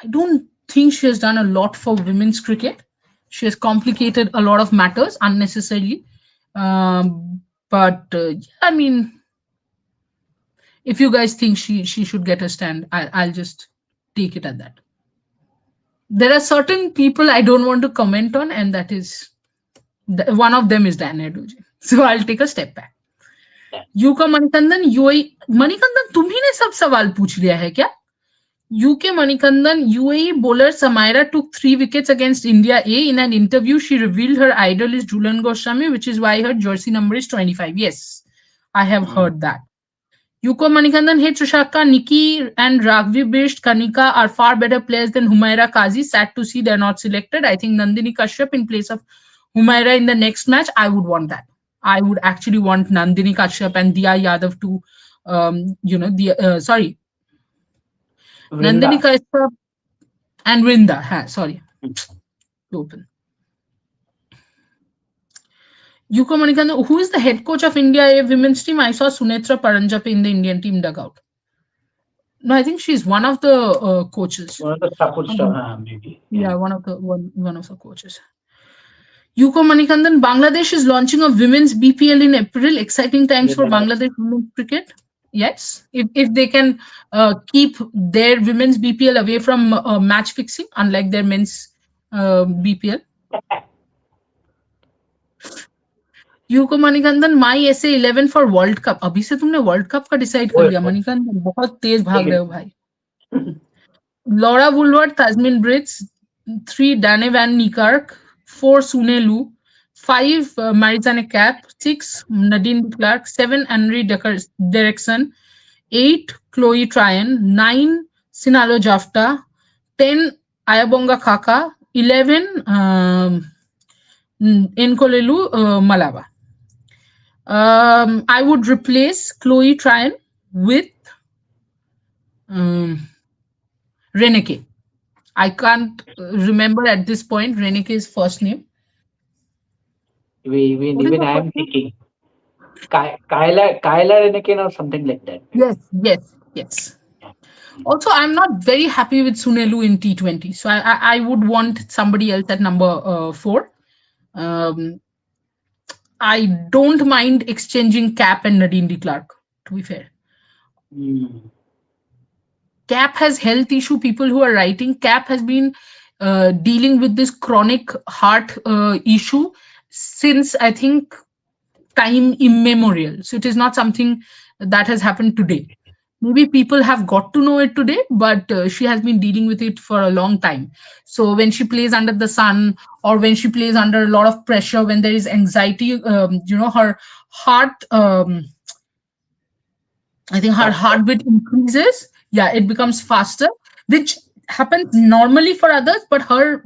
I don't think she has done a lot for women's cricket. She has complicated a lot of matters unnecessarily. But I mean, if you guys think she should get a stand, I'll just take it at that. There are certain people I don't want to comment on, and that is one of them is Dan Eduji. So I'll take a step back. Yeah. Yucca Manikandan UAE Manikandan तुम्ही ने सब सवाल पूछ लिया है क्या? UK Manikandan, UAE bowler Samaira took 3 wickets against India A. In an interview, she revealed her idol is Julan Goswami, which is why her jersey number is 25. Yes, I have Mm. heard that. Yuko Manikandan, hey Trishaka, Nikki and Ragvi Bisht, Kanika are far better players than Humaira Kazi. Sad to see they're not selected. I think Nandini Kashyap in place of Humaira in the next match. I would want that. I would actually want Nandini Kashyap and Diya Yadav to, sorry, Nandini Vrinda. Kashyap and Rinda. Sorry, Mm. open. Yuko Manikandan, who is the head coach of India A women's team? I saw Sunetra Paranjape in the Indian team dugout. No, I think she's one of the coaches. One of the support staff, Um, maybe. Yeah. yeah, one of the coaches. Yuko Manikandan, Bangladesh is launching a women's BPL in April. Exciting times for Bangladesh women's cricket. Yes, if they can keep their women's BPL away from match fixing, unlike their men's BPL. यूको मणिकंदन माई ऐसे 11 for world cup. अभी से तुमने world cup का decide कर लिया मणिकंदन, बहुत तेज भाग रहे हो भाई. Laura Woolworth, Tasmin Brits, 3 Dane Van Niekerk, 4 Sune Lu, 5 Marizane Cap, 6 Nadine Clark, 7 Henry Derrickson, 8 Chloe Tryon, 9 Sinalo Jafta, 10 Ayabonga Kaka, 11 Nkolelu Malava. I would replace Chloe Tryon with Reneke. I can't remember at this point Reneke's first name. Even I am thinking Kyla Reneken or something like that. Yes. Also, I'm not very happy with Sunelu in T20, so I would want somebody else at number 4. I don't mind exchanging Cap and Nadine de Klerk, to be fair. Cap has health issue. People who are writing, Cap has been dealing with this chronic heart issue since, I think, time immemorial. So it is not something that has happened today. Maybe people have got to know it today, but she has been dealing with it for a long time. So when she plays under the sun, or when she plays under a lot of pressure, when there is anxiety, her heart, I think her heartbeat increases. Yeah, it becomes faster, which happens normally for others, but her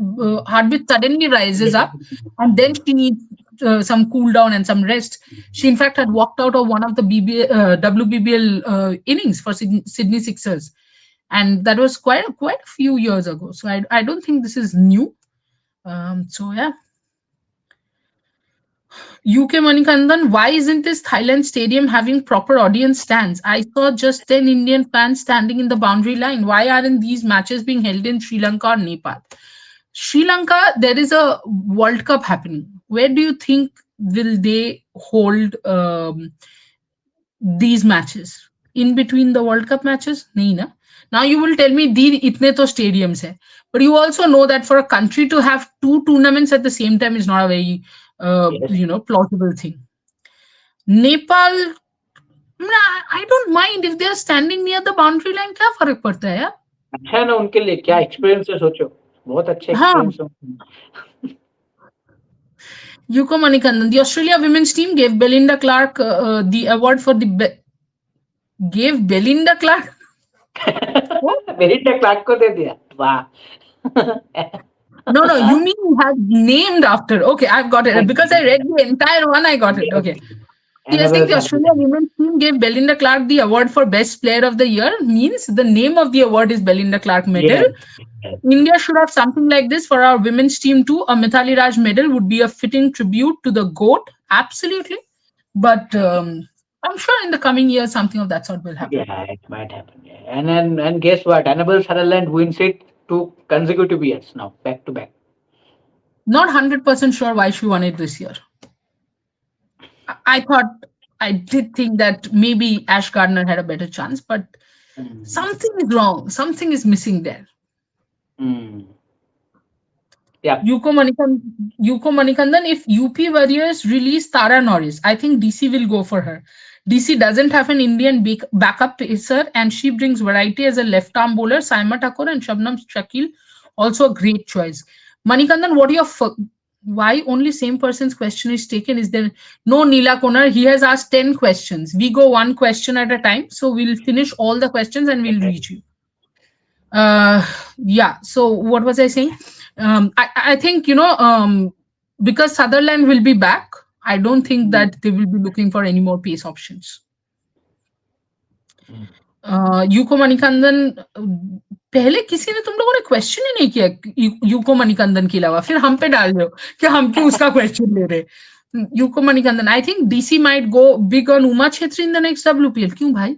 heartbeat suddenly rises up, and then she needs some cool down and some rest. She, in fact, had walked out of one of the WBBL innings for Sydney Sixers, and that was quite a few years ago. So I don't think this is new. So yeah. UK Manikandan, why isn't this Thailand stadium having proper audience stands? I saw just 10 Indian fans standing in the boundary line. Why aren't these matches being held in Sri Lanka or Nepal? Sri Lanka, there is a World Cup happening. Where do you think will they hold these matches? In between the World Cup matches? Nahi na? Now you will tell me these itne to stadiums hai. But you also know that for a country to have 2 tournaments at the same time is not a very plausible thing. Nepal, I don't mind if they are standing near the boundary line. क्या फर्क पड़ता है यार? अच्छा है ना उनके लिए, क्या एक्सपीरियंस है सोचो, बहुत अच्छे एक्सपीरियंस है. Yuko Manikandan, the Australia women's team gave Belinda Clark the award for the gave Belinda Clark. Belinda Clark को दे दिया. वाह. No, you mean you have named after. Okay, I've got it. Because I read the entire one, I got it. Okay. Yes, I think the Australia women's team gave Belinda Clark the award for Best Player of the Year. Means the name of the award is Belinda Clark Medal. Yes. India should have something like this for our women's team too. A Mithali Raj medal would be a fitting tribute to the GOAT. Absolutely. But I'm sure in the coming years, something of that sort will happen. Yeah, it might happen. Yeah. And guess what? Annabelle Sutherland wins it 2 consecutive years now, back to back. Not 100% sure why she won it this year. I did think that maybe Ash Gardner had a better chance, but something is wrong. Something is missing there. Yeah. Yuko Manikandan, if UP Warriors release Tara Norris, I think DC will go for her. DC doesn't have an Indian backup pacer, and she brings variety as a left-arm bowler. Saima Thakur and Shabnam Shakil, also a great choice. Manikandan, what are your... Why only same person's question is taken? Is there no Neela Konar? He has asked 10 questions. We go one question at a time. So we'll finish all the questions and we'll reach you. Yeah. So what was I saying? I think, because Sutherland will be back, I don't think that they will be looking for any more pace options. Yuko Manikandan, पहले किसी ने तुम लोगों ने question ही नहीं किया UCO Manikandan के अलावा, फिर हम पे डाल रहे हो कि हम क्यों उसका क्वेश्चन ले रहे. UCO Manikandan, I think DC might go big on Uma Chhetri in the next WPL. क्यों भाई?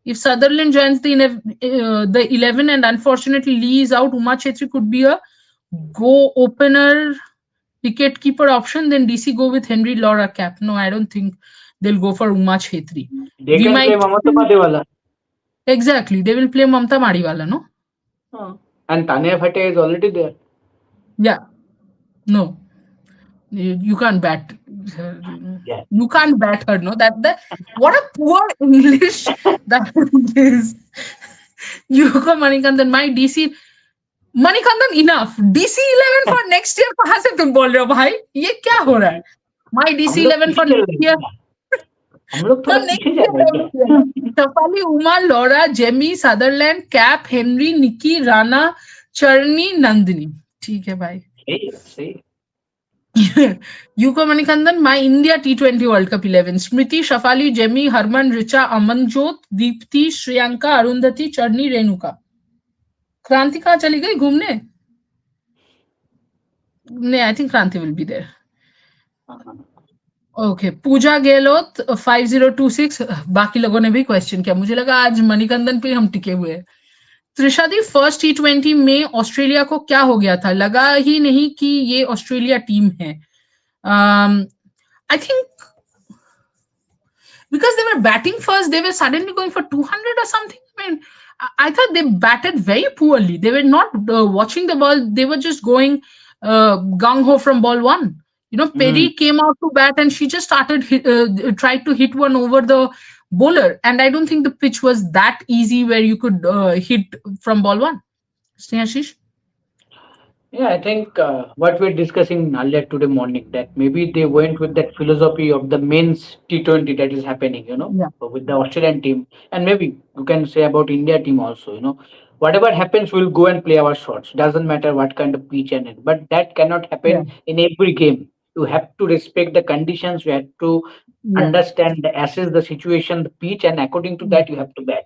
If Sutherland joins the 11 and unfortunately Lee is out, Uma Chhetri could be a go opener wicket keeper option, then DC go with Henry Laura cap. No, I don't think they'll go for Uma Chhetri. They We can play might Mamata Madewala. exactly they will play Mamta Mariwala, no? And Tanya Phate is already there. Yeah, no, you can't bat her. Yeah. You can't bat her. No, that what a poor English that is. Yuko Manikandan, my DC Manikandan enough. DC 11 for next year कहाँ से तुम बोल रहे हो भाई? ये क्या हो रहा है? My हम DC लोग 11 पीछे for चल next रहे हैं year. क्या? हम लोग No, थोड़ा next पीछे जा year रहे हैं every year. क्या? Shafali, Uma, Laura, Jemmy, Sutherland, Cap, Henry, Nikki, Rana, Charni, Nandini. ठीक है भाई. सही. Yuko Manikandan, my India T20 World Cup 11. Smriti, Shafali, Jemmy, Harman, Richa, Amanjot, Deepti, Shriyanka, Arundhati, Charni, Renuka. क्रांति कहाँ चली गई घूमने? नहीं, I think Kranti will be there. Okay Pooja Gehlot 5026 बाकी लोगों ने भी क्वेश्चन किया मुझे लगा आज मणिकंदन पे हम टिके हुए हैं त्रिशा दी फर्स्ट T20 में ऑस्ट्रेलिया को क्या हो गया था लगा ही नहीं कि ये ऑस्ट्रेलिया टीम है I think because they were batting first they were suddenly going for 200 or something. I mean I thought they batted very poorly. They were not watching the ball. They were just going gung ho from ball one. You know, Perry came out to bat and she just started tried to hit one over the bowler. And I don't think the pitch was that easy where you could hit from ball one. Snehashish? Yeah, I think what we're discussing earlier today morning, that maybe they went with that philosophy of the men's T20 that is happening, Yeah. with the Australian team, and maybe you can say about India team also, whatever happens, we'll go and play our shots. Doesn't matter what kind of pitch and it, but that cannot Yeah. happen in every game. You have to respect the conditions. You have to Yeah. understand, assess the situation, the pitch, and according to that, you have to bat.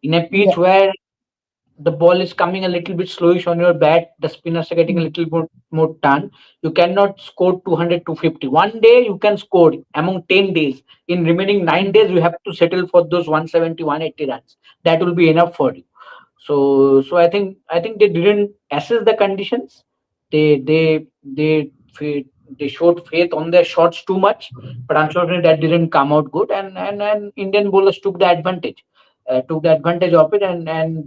In a Yeah. pitch where the ball is coming a little bit slowish on your bat, the spinners are getting a little bit more turn. You cannot score 200, 250. One day you can score among 10 days. In remaining 9 days, you have to settle for those 170, 180 runs. That will be enough for you. So I think they didn't assess the conditions. They showed faith on their shots too much, but unfortunately that didn't come out good. And Indian bowlers took the advantage of it, and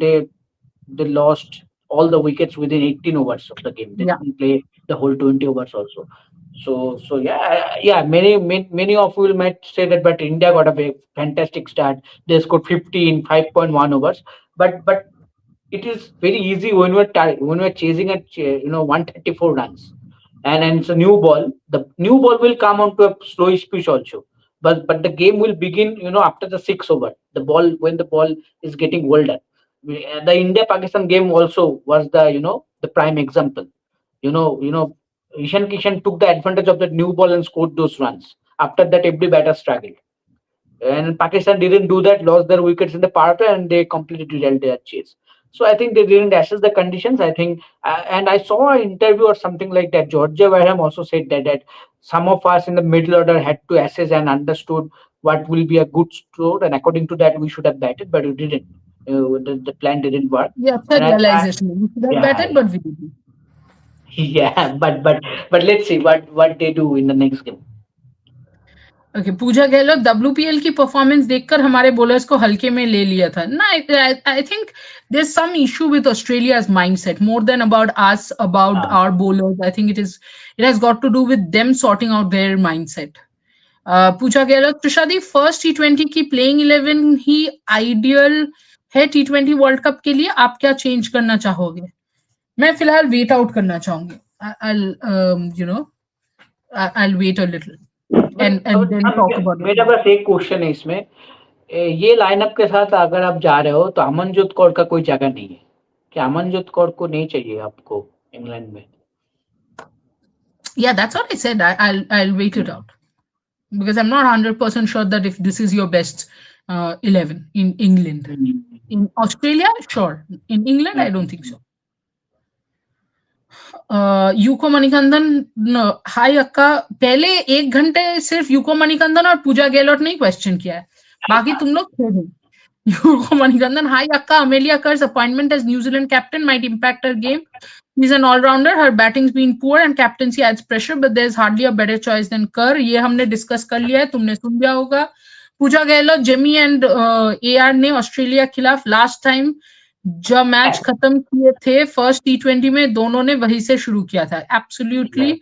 they lost all the wickets within 18 overs of the game. They Yeah. didn't play the whole 20 overs also. So yeah. Many of you might say that, but India got a fantastic start. They scored 50 in 5.1 overs. But it is very easy when we're chasing at 134 runs, and it's a new ball. The new ball will come onto a slowish pitch also. But the game will begin after the 6 over. The ball when the ball is getting older. The India Pakistan game also was the prime example. Ishan Kishan took the advantage of that new ball and scored those runs. After that, every batter struggled, and Pakistan didn't do that, lost their wickets in the power play, and they completely derailed their chase. So I think they didn't assess the conditions. I think, and I saw an interview or something like that. Georgia Wareham also said that some of us in the middle order had to assess and understood what will be a good score, and according to that, we should have batted, but we didn't. The plan didn't work, Yeah, and realization. We should have yeah, batted, but we didn't. yeah. But let's see what they do in the next game. Okay Pooja Gehlot WPL की performance देखकर हमारे bowlers को हल्के में ले लिया था ना I think there is some issue with Australia's mindset more than about us about our bowlers I think it has got to do with them sorting out their mindset Pooja Gehlot Trishadi first T20 की playing 11 ही ideal है T20 world cup के लिए आप क्या change करना चाहोगे मैं फिलहाल वेट आउट करना चाहूंगी I'll wait a little and then talk about it. मेरा बस एक क्वेश्चन है इसमें, ये लाइनअप के साथ अगर आप जा रहे हो तो अमनजोत कौर का कोई जगह नहीं है कि अमनजोत कौर को नहीं चाहिए आपको इंग्लैंड में? Yeah, that's what I said. I'll wait it out because I'm not 100% sure that if this is your best 11 in England. In Australia, sure. In England, I don't think so. यूको Manikandan hi अक्का पहले 1 घंटे सिर्फ UCO Manikandan और पूजा गहलोत ने question किया है बाकी तुम लोग खेलो यूको मणिकंदन हाय अक्का Amelia Kerr's appointment as New Zealand captain might impact her game She's an all-rounder. Her batting's been poor and captaincy adds pressure, but there's hardly a better choice than Kerr. ये हमने discuss कर लिया है, तुमने सुन लिया होगा. पूजा Gehlot, Jamie and AR ने Australia के खिलाफ लास्ट टाइम जब मैच खत्म किए थे फर्स्ट टी20 में, दोनों ने वहीं से शुरू किया था. एब्सोल्युटली.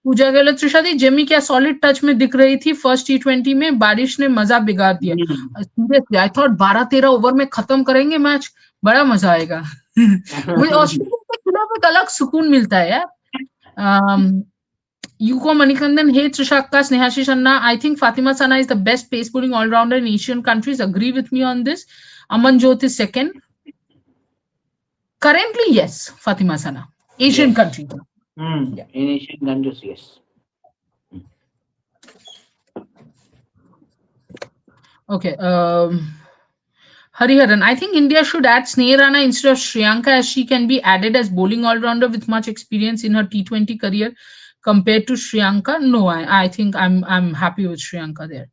पूजा गहलोत, त्रिशादी, जेमी क्या सॉलिड टच में दिख रही थी फर्स्ट टी20 में, बारिश ने मजा बिगाड़ दिया. सीरियसली आई थॉट 12-13 ओवर में खत्म करेंगे मैच, बड़ा मजा आएगा. मुझे ऑस्ट्रेलिया के खिलाफ एक अलग सुकून मिलता है यार. Yuko Manikandan, hey Trishakka, Snehashi Shanna. I think Fatima Sana is the best pace bowling all rounder in Asian countries. Agree with me on this. Aman Jyot is second. Currently, yes, Fatima Sana. Asian countries. Yeah. In Asian countries, yes. Okay. Hariharan, I think India should add Sneha Rana instead of Shriyanka, as she can be added as bowling all-rounder with much experience in her T20 career compared to Shriyanka. No, I think I'm happy with Shriyanka there.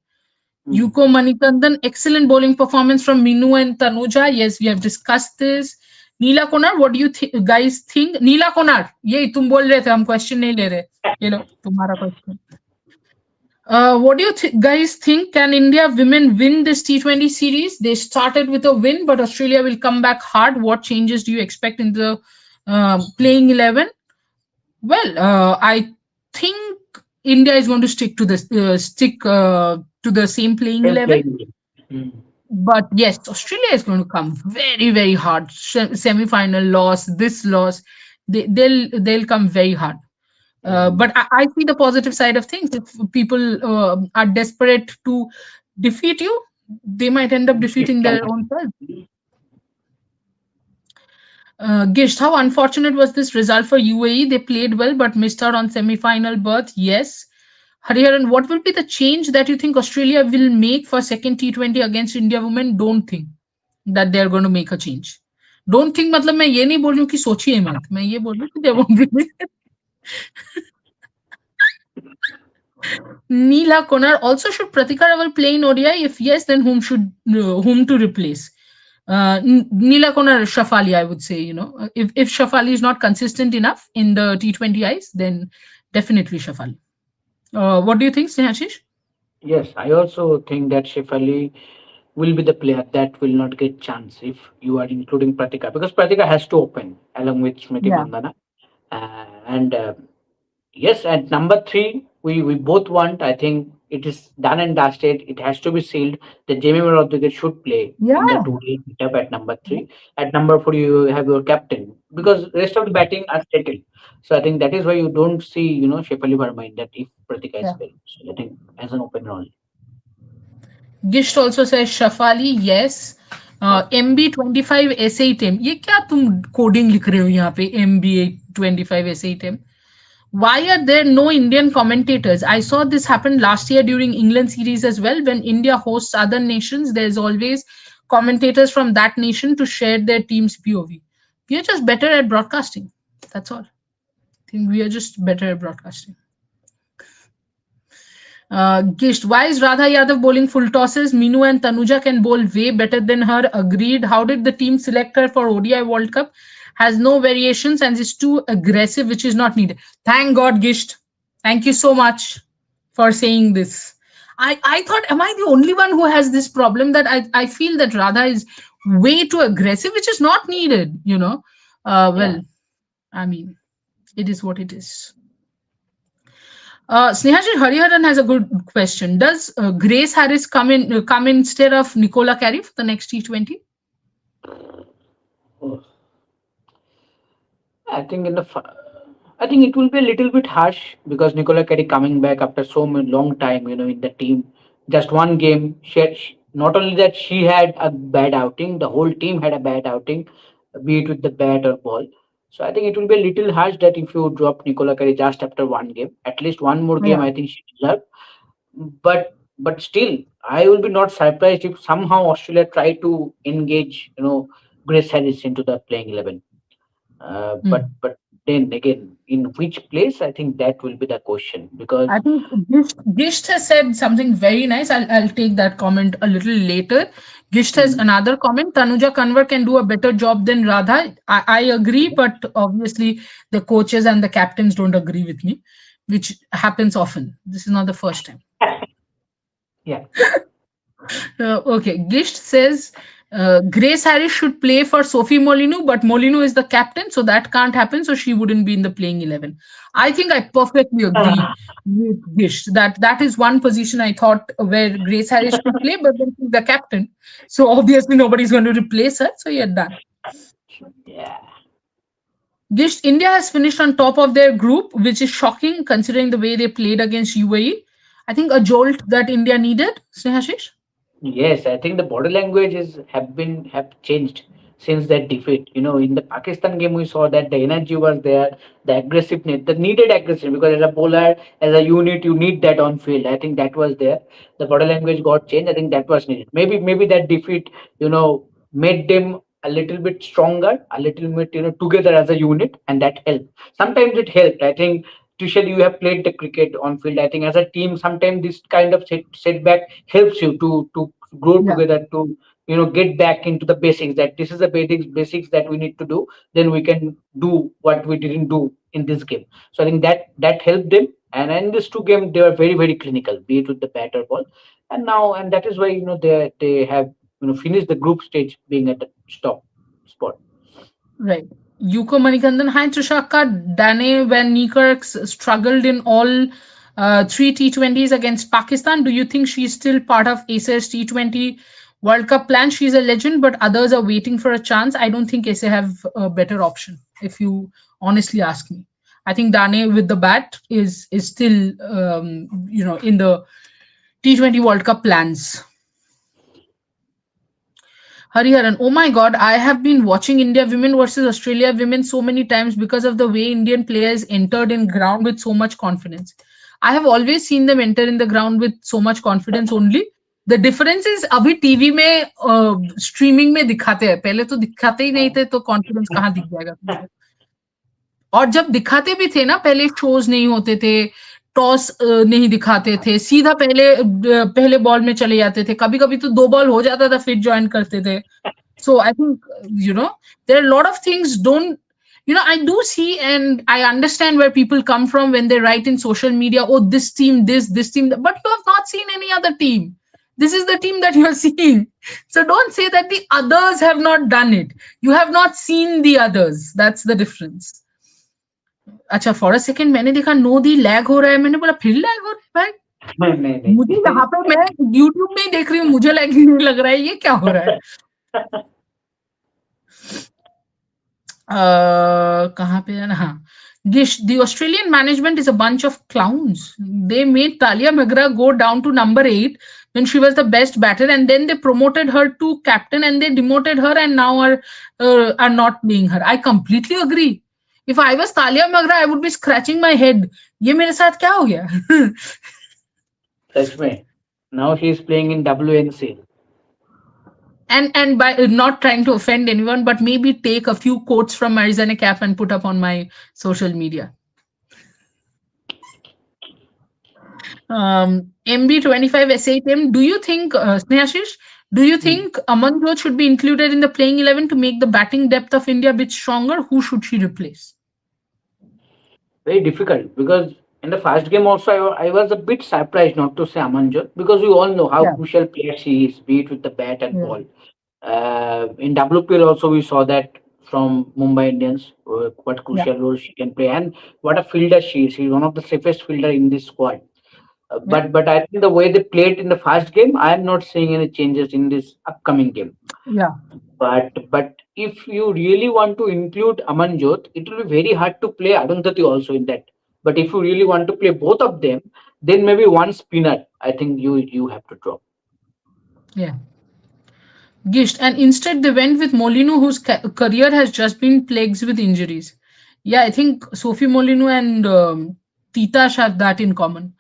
Yuko Manikandan, excellent bowling performance from Minu and Tanuja. Yes, we have discussed this. Neela Konar, what do you guys think? Neela Konar, ये तुम बोल रहे थे, हम question नहीं ले रहे. ये लो तुम्हारा question. What do you guys think? Can India women win this T20 series? They started with a win, but Australia will come back hard. What changes do you expect in the playing 11? Well, I think India is going to stick to this, to the same playing 11. But yes, Australia is going to come very, very hard. Semi-final loss, this loss, they'll come very hard. But I see the positive side of things. If people are desperate to defeat you, they might end up defeating their own self. Gisht, how unfortunate was this result for UAE? They played well but missed out on semi-final berth. Yes. Hariharan, what will be the change that you think Australia will make for second T20 against India women? Don't think that they're going to make a change. Don't think मतलब मैं ये नहीं बोल रही हूँ कि सोचिए मत. मैं ये बोल रही हूँ कि they won't be. Neela Konar, also should Pratika Rawal play in ODI? If yes, then whom to replace? Neela Konar, Shafali, I would say. If Shafali is not consistent enough in the T20Is, then definitely Shafali. What do you think, Snehashish? Yes, I also think that Shefali will be the player that will not get chance if you are including Pratika, because Pratika has to open along with Smriti Mandana. And yes, at number 3, we both want. I think it is done and dusted. It has to be sealed. The Jamie Rodriguez should play in the 2-day setup at number 3. At number 4, you have your captain, because rest of the batting are settled. So I think that is why you don't see Shefali Verma in that if Pratika is playing. So I think as an opener only. Gisht also says Shafali, yes. MB25 S8M. ये क्या तुम coding लिख रहे हो यहाँ पे? MB25 S8M. Why are there no Indian commentators? I saw this happen last year during England series as well. When India hosts other nations, there's always commentators from that nation to share their team's POV. We are just better at broadcasting. That's all. I think we are just better at broadcasting. Gisht, why is Radha Yadav bowling full tosses? Minu and Tanuja can bowl way better than her. Agreed. How did the team select her for ODI World Cup? Has no variations and is too aggressive, which is not needed. Thank God, Gisht. Thank you so much for saying this. I thought, am I the only one who has this problem, that I feel that Radha is way too aggressive, which is not needed, Well, I mean, it is what it is. Snehaji Hariharan has a good question. Does Grace Harris come instead of Nicola Carey for the next T20? I think I think it will be a little bit harsh, because Nicola Carey coming back after so many long time, in the team. Just one game. Not only that, she had a bad outing. The whole team had a bad outing, be it with the bat or ball. So I think it will be a little harsh that if you drop Nicola Carey just after one game, at least one more game, I think she deserves. But still, I will be not surprised if somehow Australia try to engage, Grace Harris into the playing 11. But then again, in which place? I think that will be the question I because think Gisht has said something very nice. I'll take that comment a little later. Gisht has mm, another comment. Tanuja Kanwar can do a better job than Radha. I agree, but obviously the coaches and the captains don't agree with me, which happens often. This is not the first time. yeah, Okay, Gisht says Grace Harris should play for Sophie Molinu, but Molinu is the captain, so that can't happen. So she wouldn't be in the playing 11. I think I perfectly agree with Gisht that that is one position I thought where Grace Harris should play, but then she's the captain. So obviously nobody's going to replace her. So you're done. yeah. Gisht, India has finished on top of their group, which is shocking considering the way they played against UAE. I think a jolt that India needed, Snehashish. Yes, I think the body languages have changed since that defeat. In the Pakistan game, we saw that the energy was there, the aggressiveness, the needed aggression. Because as a bowler, as a unit, you need that on field. I think that was there. The body language got changed. I think that was needed. Maybe that defeat, made them a little bit stronger, a little bit, together as a unit, and that helped. Sometimes it helped. I think. Tushar, you have played the cricket on field. I think as a team, sometimes this kind of setback helps you to grow Yeah. together, to get back into the basics, that this is the basics that we need to do, then we can do what we didn't do in this game. So I think that helped them, and in these two games they were very very clinical, be it with the bat or ball. And that is why they have finished the group stage being at the top spot. Right. Yuko Manikandan, hi Trishaka. Dane Van Niekerk struggled in all three T20s against Pakistan. Do you think she's still part of Acer's T20 World Cup plan? She's a legend, but others are waiting for a chance. I don't think Acer have a better option, if you honestly ask me. I think Dane with the bat is still in the T20 World Cup plans. Hariharan, oh my god, I have been watching India women versus Australia women so many times because of the way Indian players entered in ground with so much confidence. I have always seen them enter in the ground with so much confidence only. The difference is अभी TV में streaming में दिखाते हैं, पहले तो दिखाते ही नहीं थे, तो कॉन्फिडेंस कहाँ दिख जाएगा तुमको. और जब दिखाते भी थे ना, पहले शोज नहीं होते थे, टॉस नहीं दिखाते थे, सीधा पहले बॉल में चले जाते थे, कभी कभी तो 2 बॉल हो जाता था फिर ज्वाइन करते थे. So I think there are a lot of things don't I do see and I understand where people come from when they write in social media, oh, this team, this team, but you have not seen any other team. This is the team that you are seeing. So don't say that the others have not done it. You have not seen the others. That's the difference. अच्छा, for a second मैंने देखा नोदी lag हो रहा है, मैंने बोला फिर lag हो रहा है भाई. नहीं मुझे नहीं. यहाँ पे मैं यूट्यूब में ही देख रही हूँ, मुझे लैग नहीं लग रहा है, ये क्या हो रहा है. कहाँ पे है ना, हाँ. The Australian management is a bunch of clowns. They made Talia McGrath go down to number 8 when she was the best batter, and then they promoted her to captain and they demoted her, and now are not playing her. I completely agree. If I was Talia McGrath, I would be scratching my head. ये मेरे साथ क्या हो गया? That's me. Now she is playing in WNC. And by not trying to offend anyone, but maybe take a few quotes from Marizane Cap and put up on my social media. MB25 S8M, do you think, Snehashish, do you think Amanjot should be included in the playing 11 to make the batting depth of India a bit stronger? Who should she replace? Very difficult, because in the first game also I was a bit surprised, not to say Amanjot, because we all know how Yeah, crucial player she is, be it with the bat and yeah, ball. In WPL also we saw that from Mumbai Indians, what yeah, crucial role she can play, and what a fielder she is. She's one of the safest fielder in this squad. yeah, But I think the way they played in the first game, I am not seeing any changes in this upcoming game. yeah. But if you really want to include Amanjot, it will be very hard to play Arundhati also in that. But if you really want to play both of them, then maybe one spinner, I think you have to drop. Yeah. Gisht, and instead they went with Molino, whose career has just been plagued with injuries. Yeah, I think Sophie Molino and Titash have that in common.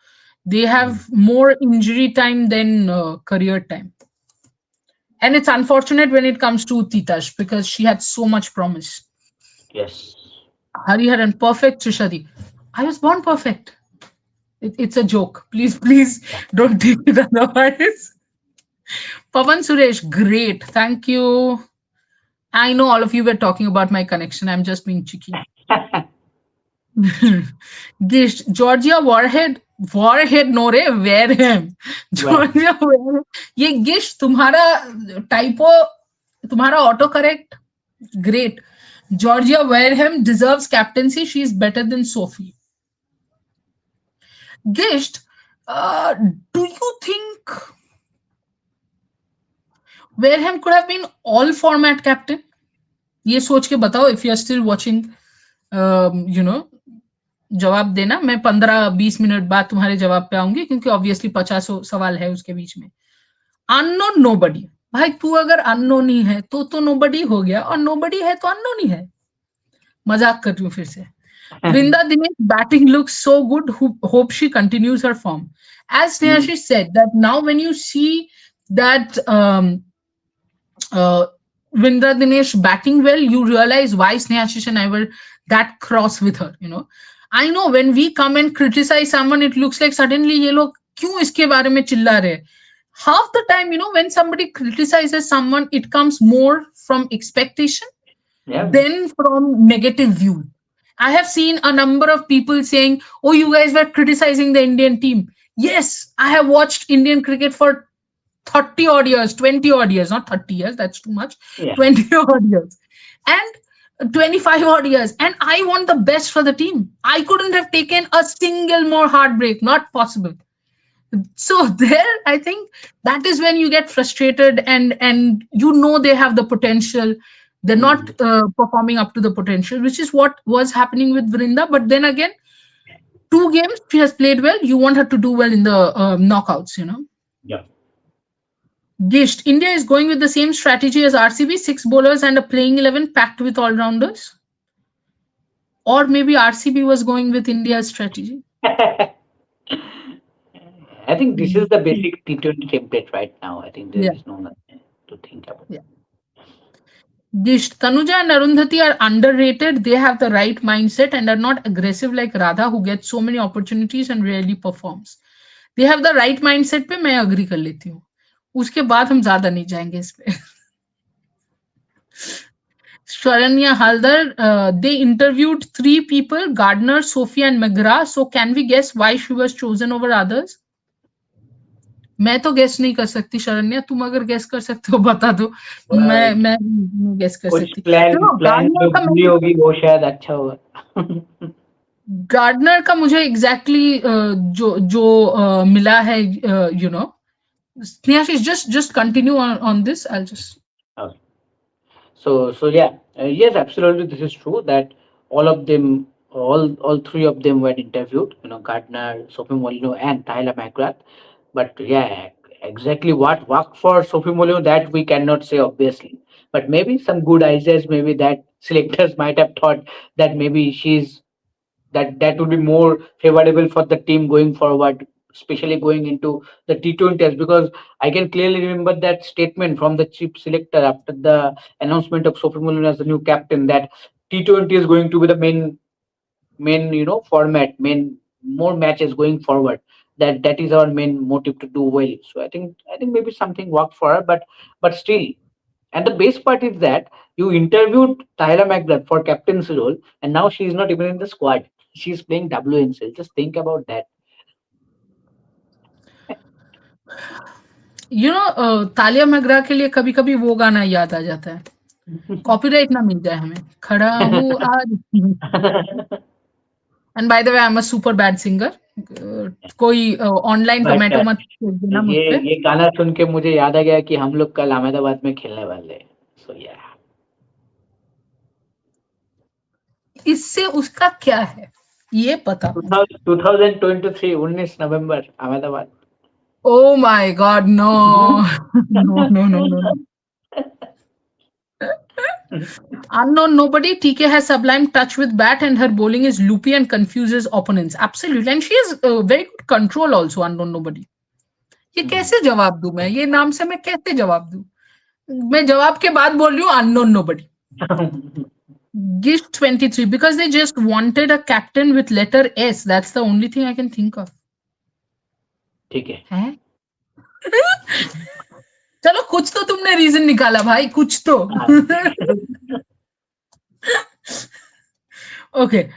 They have more injury time than career time. And it's unfortunate when it comes to Titash because she had so much promise. Yes. Hariharan, perfect, Trishadi. I was born perfect. It's a joke. Please, please don't take it otherwise. Pavan Suresh, great. Thank you. I know all of you were talking about my connection. I'm just being cheeky. Gish, Georgia Warhead, Warhead no रे Wareham. Well, Georgia Wareham. ये गिश तुम्हारा typo तुम्हारा auto correct great. Georgia Wareham deserves captaincy. She is better than Sophie. Gisht, do you think Wareham could have been all format captain? ये सोच के बताओ if you are still watching, you know, जवाब देना. मैं 15-20 minute बाद तुम्हारे जवाब पे आऊंगी क्योंकि ऑब्वियसली 50 सवाल है उसके बीच में. Unknown nobody. भाई तू अगर अननोन ही है तो नोबडी हो गया और नोबडी है तो अननोन ही है. मजाक कर रही हूँ फिर से. Vrinda Dinesh batting looks so good. Hope she continues her form. As Snehashi said, that now when you see that Vrinda Dinesh batting well, you realize why Snehashi and I were that cross with her. You know, I know when we come and criticize someone, it looks like suddenly ये लोग क्यों इसके बारे में चिल्ला रहे. Half the time, you know, when somebody criticizes someone, it comes more from expectation yeah, than from negative view. I have seen a number of people saying, "Oh, you guys were criticizing the Indian team." Yes, I have watched Indian cricket for 30 odd years, 20 odd years, not 30 years, that's too much, yeah. 20 odd years, and 25 odd years. And I want the best for the team. I couldn't have taken a single more heartbreak, not possible. So there, I think that is when you get frustrated, and you know they have the potential. They're not performing up to the potential, which is what was happening with Vrinda. But then again, 2 games she has played well. You want her to do well in the knockouts, you know. Yeah. Gisht, India is going with the same strategy as RCB, 6 bowlers and a playing 11 packed with all rounders. Or maybe RCB was going with India's strategy. I think this is Mm. the basic T20 template right now. I think there Yeah, is no nothing to think about. yeah. Gisht, Tanuja and Arundhati are underrated. They have the right mindset and are not aggressive like Radha, who gets so many opportunities and rarely performs. They have the right mindset पे मैं agree कर लेती हूँ. उसके बाद हम ज्यादा नहीं जाएंगे इस पे. Sharanya Haldar, they interviewed 3 people, Gardner, Sophie, and McGrath. So can we guess why she was chosen over others? मैं तो गेस नहीं कर सकती शरण्या. तुम अगर गेस कर सकते हो बता दो. Well, मैं गेस कर कुछ सकती. प्लान देखो प्लान जो भूली होगी वो शायद अच्छा होगा. गार्डनर का मुझे एग्जैक्टली जो जो मिला है, you know. Sneha, just continue on this. I'll just. Okay. So yeah, yes, absolutely, this is true that all of them, all three of them were interviewed. You know, Gardner, Sophie Molino, and Tyler McGrath. But yeah, exactly what worked for Sophie Molino that we cannot say obviously. But maybe some good ideas, maybe that selectors might have thought that maybe that would be more favorable for the team going forward, especially going into the T20s. Because I can clearly remember that statement from the chief selector after the announcement of Sophie Mullen as the new captain that T20 is going to be the main format, main more matches going forward. That is our main motive to do well. So I think maybe something worked for her, but still, and the best part is that you interviewed Tyler McGrath for captain's role, and now she is not even in the squad. She's playing WNCL. Just think about that. You know, Tahlia McGrath के लिए कभी कभी वो गाना याद आ जाता है. Copyright ना मिल जाए हमें. खड़ा हूँ आज. And by the way I am a super bad singer. कोई ऑनलाइन बट टोमेटो मत फेंक देना मुझ ये पे. ये गाना सुन के मुझे याद आ गया कि हम लोग कल अहमदाबाद में खेलने वाले हैं. सो या इससे उसका क्या है ये पता मुझे. 2023 19 नवंबर Ahmedabad. Oh my God, no. No no no no. Unknown nobody. TK has sublime touch with bat, and her bowling is loopy and confuses opponents. Absolutely, and she has very good control also. Unknown nobody. ये कैसे जवाब दूं मैं? ये नाम से मैं कैसे जवाब दूं? मैं जवाब के बाद बोल रही हूँ unknown nobody. Gift 23, because they just wanted a captain with letter S. That's the only thing I can think of. ठीक है. हैं? चलो कुछ तो तुमने रीजन निकाला भाई, कुछ तो. Okay.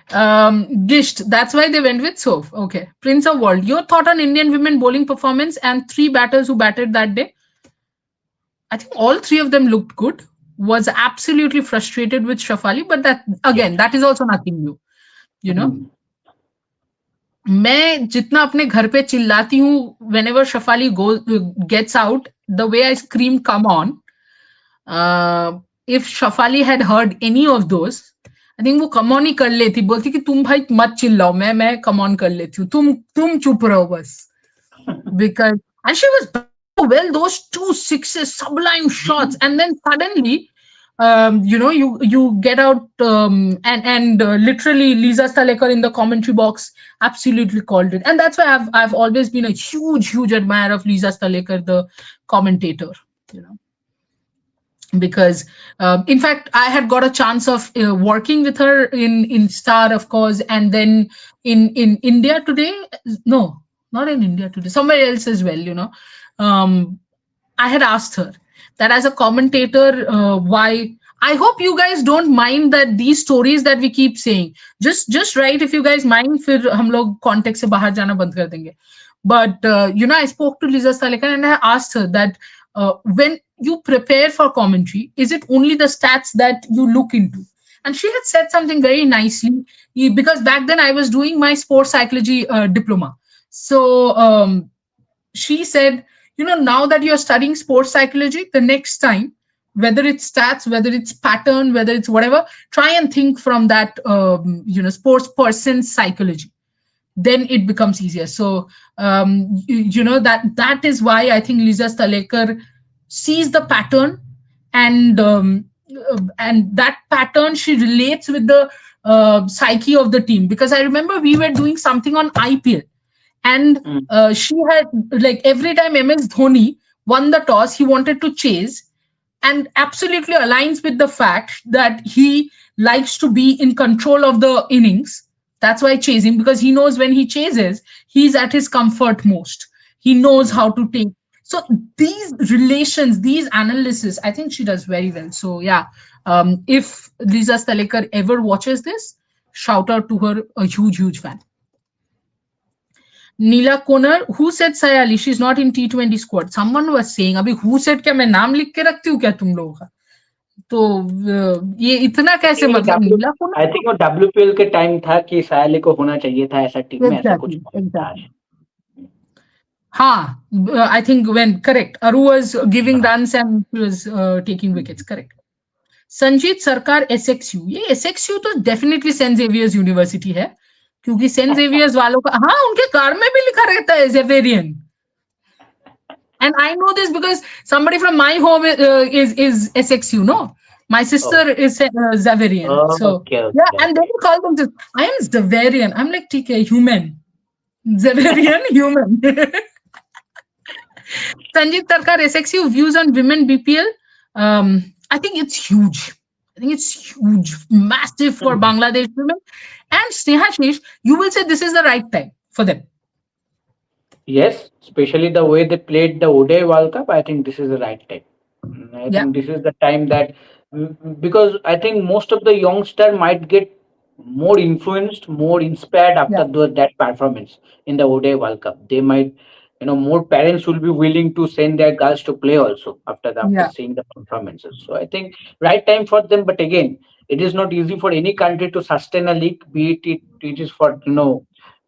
Gisht. That's why they went with Soph. Okay. Prince of World. Your thought on Indian women bowling performance and three batters who batted that day? I think all three of them looked good. Was absolutely frustrated with Shafali, but that Yes. again, that is also nothing new. You know, मैं जितना अपने घर पे चिल्लाती हूँ whenever Shafali gets out, the way I scream, "Come on!" If Shafali had heard any of those, I think वो come on ही कर लेती, बोलती कि तुम भाई मत चिल्लाओ, मैं कम ऑन कर लेती हूँ, तुम चुप रहो बस. Because and she was well, those two sixes, sublime shots, and then suddenly you get out, and literally Lisa Stalekar in the commentary box absolutely called it, and that's why I've always been a huge admirer of Lisa Stalekar, the commentator, you know, because in fact I had got a chance of working with her in Star, of course, and then in India Today. No, not in India Today, somewhere else as well, you know. I had asked her that as a commentator, why. I hope you guys don't mind that these stories that we keep saying. Just write if you guys mind. फिर हम लोग context से बाहर जाना बंद कर देंगे. But I spoke to Lisa Stalekar and I asked her that when you prepare for commentary, is it only the stats that you look into? And she had said something very nicely, because back then I was doing my sports psychology diploma. So she said, now that you're studying sports psychology, the next time, whether it's stats, whether it's pattern, whether it's whatever, try and think from that, sports person's psychology. Then it becomes easier. So, that is why I think Lisa Stalekar sees the pattern, and that pattern she relates with the psyche of the team. Because I remember we were doing something on IPL, and she had, like, every time MS Dhoni won the toss, he wanted to chase, and absolutely aligns with the fact that he likes to be in control of the innings. That's why chasing, because he knows when he chases, he's at his comfort most. He knows how to take. So these relations, these analysis, I think she does very well. So yeah, if Lisa Stalekar ever watches this, shout out to her, a huge fan. Neela Konar, who said Sayali? She's not in T20 squad. Someone was saying, अभी who said क्या मैं नाम लिख के रखती हूँ क्या तुम लोगों का? तो ये इतना कैसे, मतलब नीला कोनर? आई थिंक वो WPL के टाइम था कि सायली को होना चाहिए था ऐसा टीम में, ऐसा कुछ था. हाँ, I think when, correct, Aru was giving runs and he was taking wickets, correct. Sanjeet सरकार SXU, ये SXU तो डेफिनेटली सेंट जेवियर्स यूनिवर्सिटी है, क्योंकि सेंट जेवियर्स वालों का, हाँ, उनके कार में भी लिखा रहता है Xaverian. And I know this because somebody from my home is SXU, no? My sister is Xaverian. Okay. Yeah, and they will call them this. I am Xaverian. I'm like, TK, human. Xaverian, human. Sanjit Tarkar, SXU, views on women BPL. I think it's huge. Massive for Bangladesh women. And Sneha Shesh, you will say this is the right time for them. Yes, especially the way they played the ODI World Cup. I think this is the right time. I think this is the time that, because I think most of the youngster might get more influenced, more inspired after that performance in the ODI World Cup. They might, more parents will be willing to send their girls to play also after seeing the performances. So I think right time for them. But again, it is not easy for any country to sustain a league. Be it is for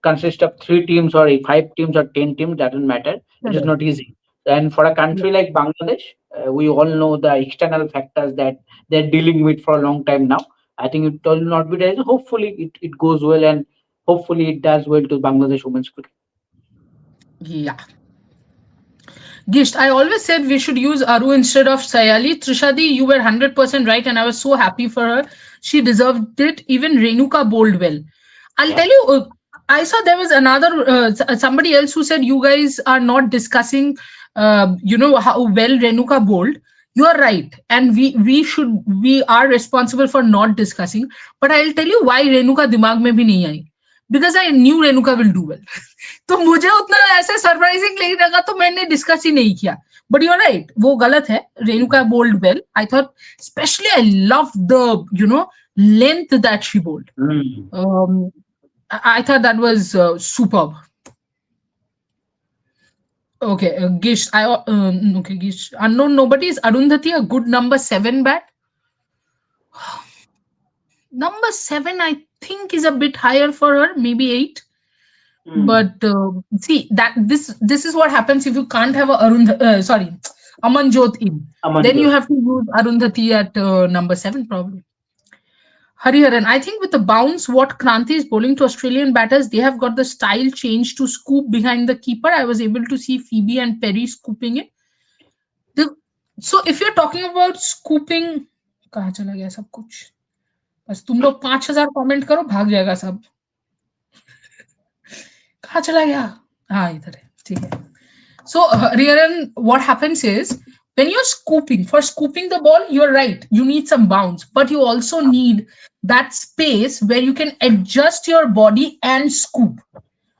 consist of 3 teams or 5 teams or 10 teams, doesn't matter. It is not easy. And for a country like Bangladesh, we all know the external factors that they're dealing with for a long time now. I think it will not be there. Hopefully it goes well, and hopefully it does well to Bangladesh women's cricket. Yeah. Gisht, I always said we should use Aru instead of Sayali. Trishadi, you were 100% right, and I was so happy for her. She deserved it. Even Renuka bowled well. I'll tell you, I saw there was another somebody else who said you guys are not discussing, how well Renuka bowled. you're right, and we are responsible for not discussing. But I'll tell you why Renuka दिमाग में भी नहीं आई, because I knew Renuka will do well. तो मुझे उतना ऐसे surprising नहीं लगा, तो मैंने डिस्कस ही नहीं किया. But you're right, वो गलत है. Renuka bowled well. I thought, especially I loved the length that she bowled. Mm. I thought that was superb. Okay, Gish. Okay, Gish. Unknown nobody, is Arundhati a good number 7 bat? Number 7, I think, is a bit higher for her, maybe 8. Mm. But see that this is what happens if you can't have a Amanjot in. Then you Amanjot. have to use Arundhati at number 7 probably. Hariharan, I think with the bounce, what Kranti is bowling to Australian batters, they have got the style change to scoop behind the keeper. I was able to see Phoebe and Perry scooping it. So if you're talking about scooping, कहाँ चला गया सब कुछ? बस तुम लोग 5000 comment करो, भाग जाएगा सब. कहाँ चला गया? हाँ, इधर है. ठीक है. So Hariharan, what happens is, when you're scooping, for scooping the ball, you're right, you need some bounce, but you also need that space where you can adjust your body and scoop.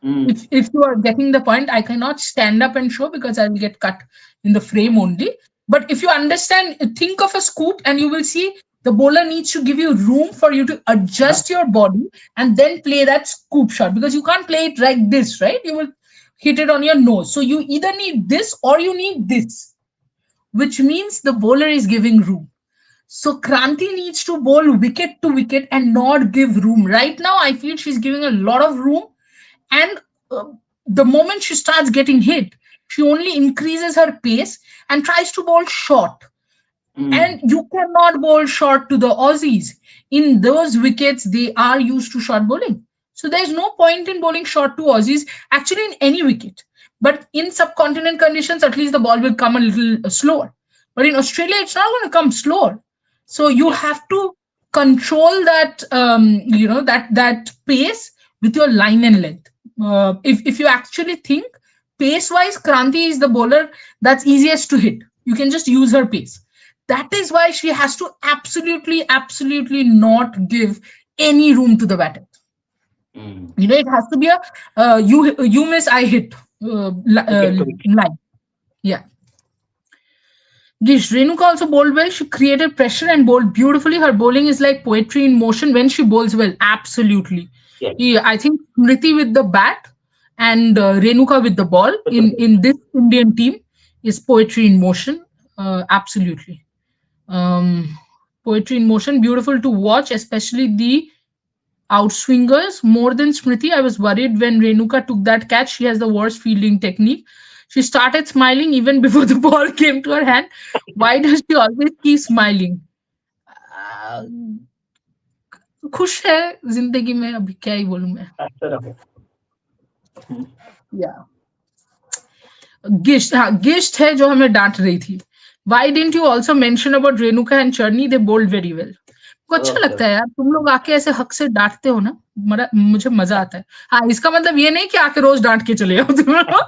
Mm. If you are getting the point, I cannot stand up and show because I will get cut in the frame only. But if you understand, think of a scoop and you will see the bowler needs to give you room for you to adjust your body and then play that scoop shot, because you can't play it like this, right? You will hit it on your nose. So you either need this or you need this, which means the bowler is giving room. So Kranti needs to bowl wicket to wicket and not give room. Right now, I feel she's giving a lot of room, and the moment she starts getting hit, she only increases her pace and tries to bowl short. Mm. And you cannot bowl short to the Aussies. In those wickets, they are used to short bowling. So there's no point in bowling short to Aussies, actually, in any wicket. But in subcontinent conditions, at least the ball will come a little slower. But in Australia, it's not going to come slower. So you have to control that, that pace with your line and length. If you actually think pace-wise, Kranti is the bowler that's easiest to hit. You can just use her pace. That is why she has to absolutely not give any room to the batter. Mm. It has to be a you miss, I hit line. Yeah. Gish, Renuka also bowled well. She created pressure and bowled beautifully. Her bowling is like poetry in motion when she bowls well. Absolutely. Yes. Yeah, I think Smriti with the bat and Renuka with the ball in this Indian team is poetry in motion. Absolutely. Poetry in motion, beautiful to watch, especially the outswingers more than Smriti. I was worried when Renuka took that catch. She has the worst fielding technique. She started smiling even before the ball came to her hand. Why does she always keep smiling? खुश है जिंदगी में, अभी क्या ही बोलूं मैं. Yeah. गिश्त है जो हमें डांट रही थी. Why didn't you also mention about Renuka and Charni? They bowled very well. को अच्छा लगता है यार, तुम लोग आके ऐसे हक से डांटते हो ना, मुझे मजा आता है. हाँ, इसका मतलब ये नहीं कि आके रोज डांट के चले जाओ तुम लोग.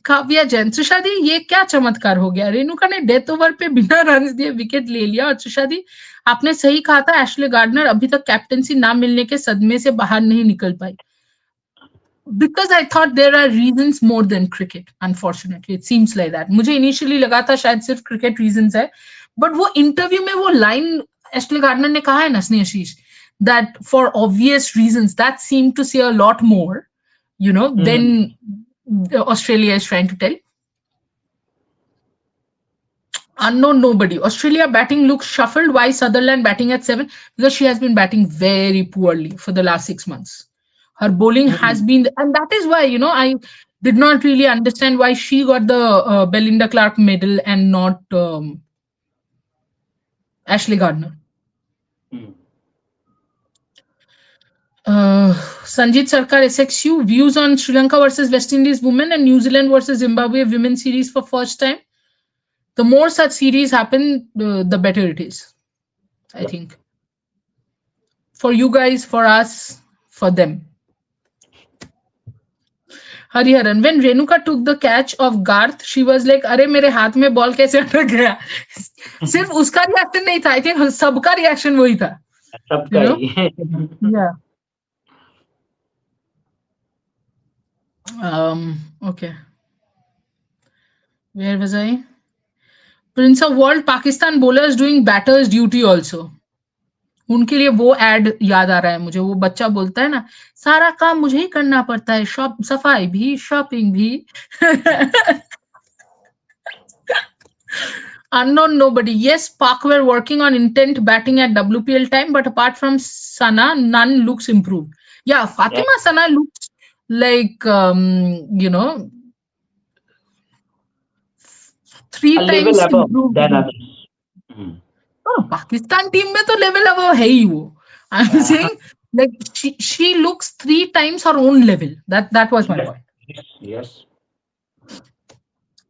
काव्या जैन, त्रिशादी ये क्या चमत्कार हो गया? रेणुका ने डेथ ओवर पे बिना रन दिए विकेट ले लिया. और त्रिशादी, आपने सही कहा था, एशले गार्डनर अभी तक कैप्टेंसी ना मिलने के सदमे से बाहर नहीं निकल पाई. Because I thought there are reasons more than cricket. Unfortunately, it seems like that. मुझे initially लगा था शायद सिर्फ cricket reasons है, but वो interview में वो line एशले गार्डनर ने कहा है ना, Snehashish, that for obvious reasons, that seemed to say a lot more, than Australia is trying to tell. Unknown nobody. Australia batting looks shuffled. Why Sutherland batting at 7? Because she has been batting very poorly for the last 6 months. Her bowling has been, and that is why, I did not really understand why she got the Belinda Clark medal and not Ashley Gardner. Sanjit Sarkar SXU, views on Sri Lanka versus West Indies women and New Zealand versus Zimbabwe women series for first time. The more such series happen, the better it is, I think. For you guys, for us, for them. Hariharan, when Renuka took the catch of Garth, she was like, "अरे मेरे हाथ में ball कैसे अटक गया?" सिर्फ उसका reaction नहीं था, आई थिंक सबका रिएक्शन वही था, you सबका know. He. Yeah. Okay. Where was I? Prince of World, Pakistan bowlers doing batters duty also. उनके लिए वो एड याद आ रहा है मुझे, वो बच्चा बोलता है ना, सारा काम मुझे ही करना पड़ता है, शॉप सफाई भी, शॉपिंग भी. Unknown nobody. Yes, Pak were working on intent batting at WPL time, but apart from Sana, none looks improved. Yeah, Yeah, Fatima Sana looks like, a three level times above improved. than others. Mm. Oh, Pakistan team में तो level अब है ही वो. I'm Uh, saying like she looks three times her own level. That was my yes, point. yes, yes.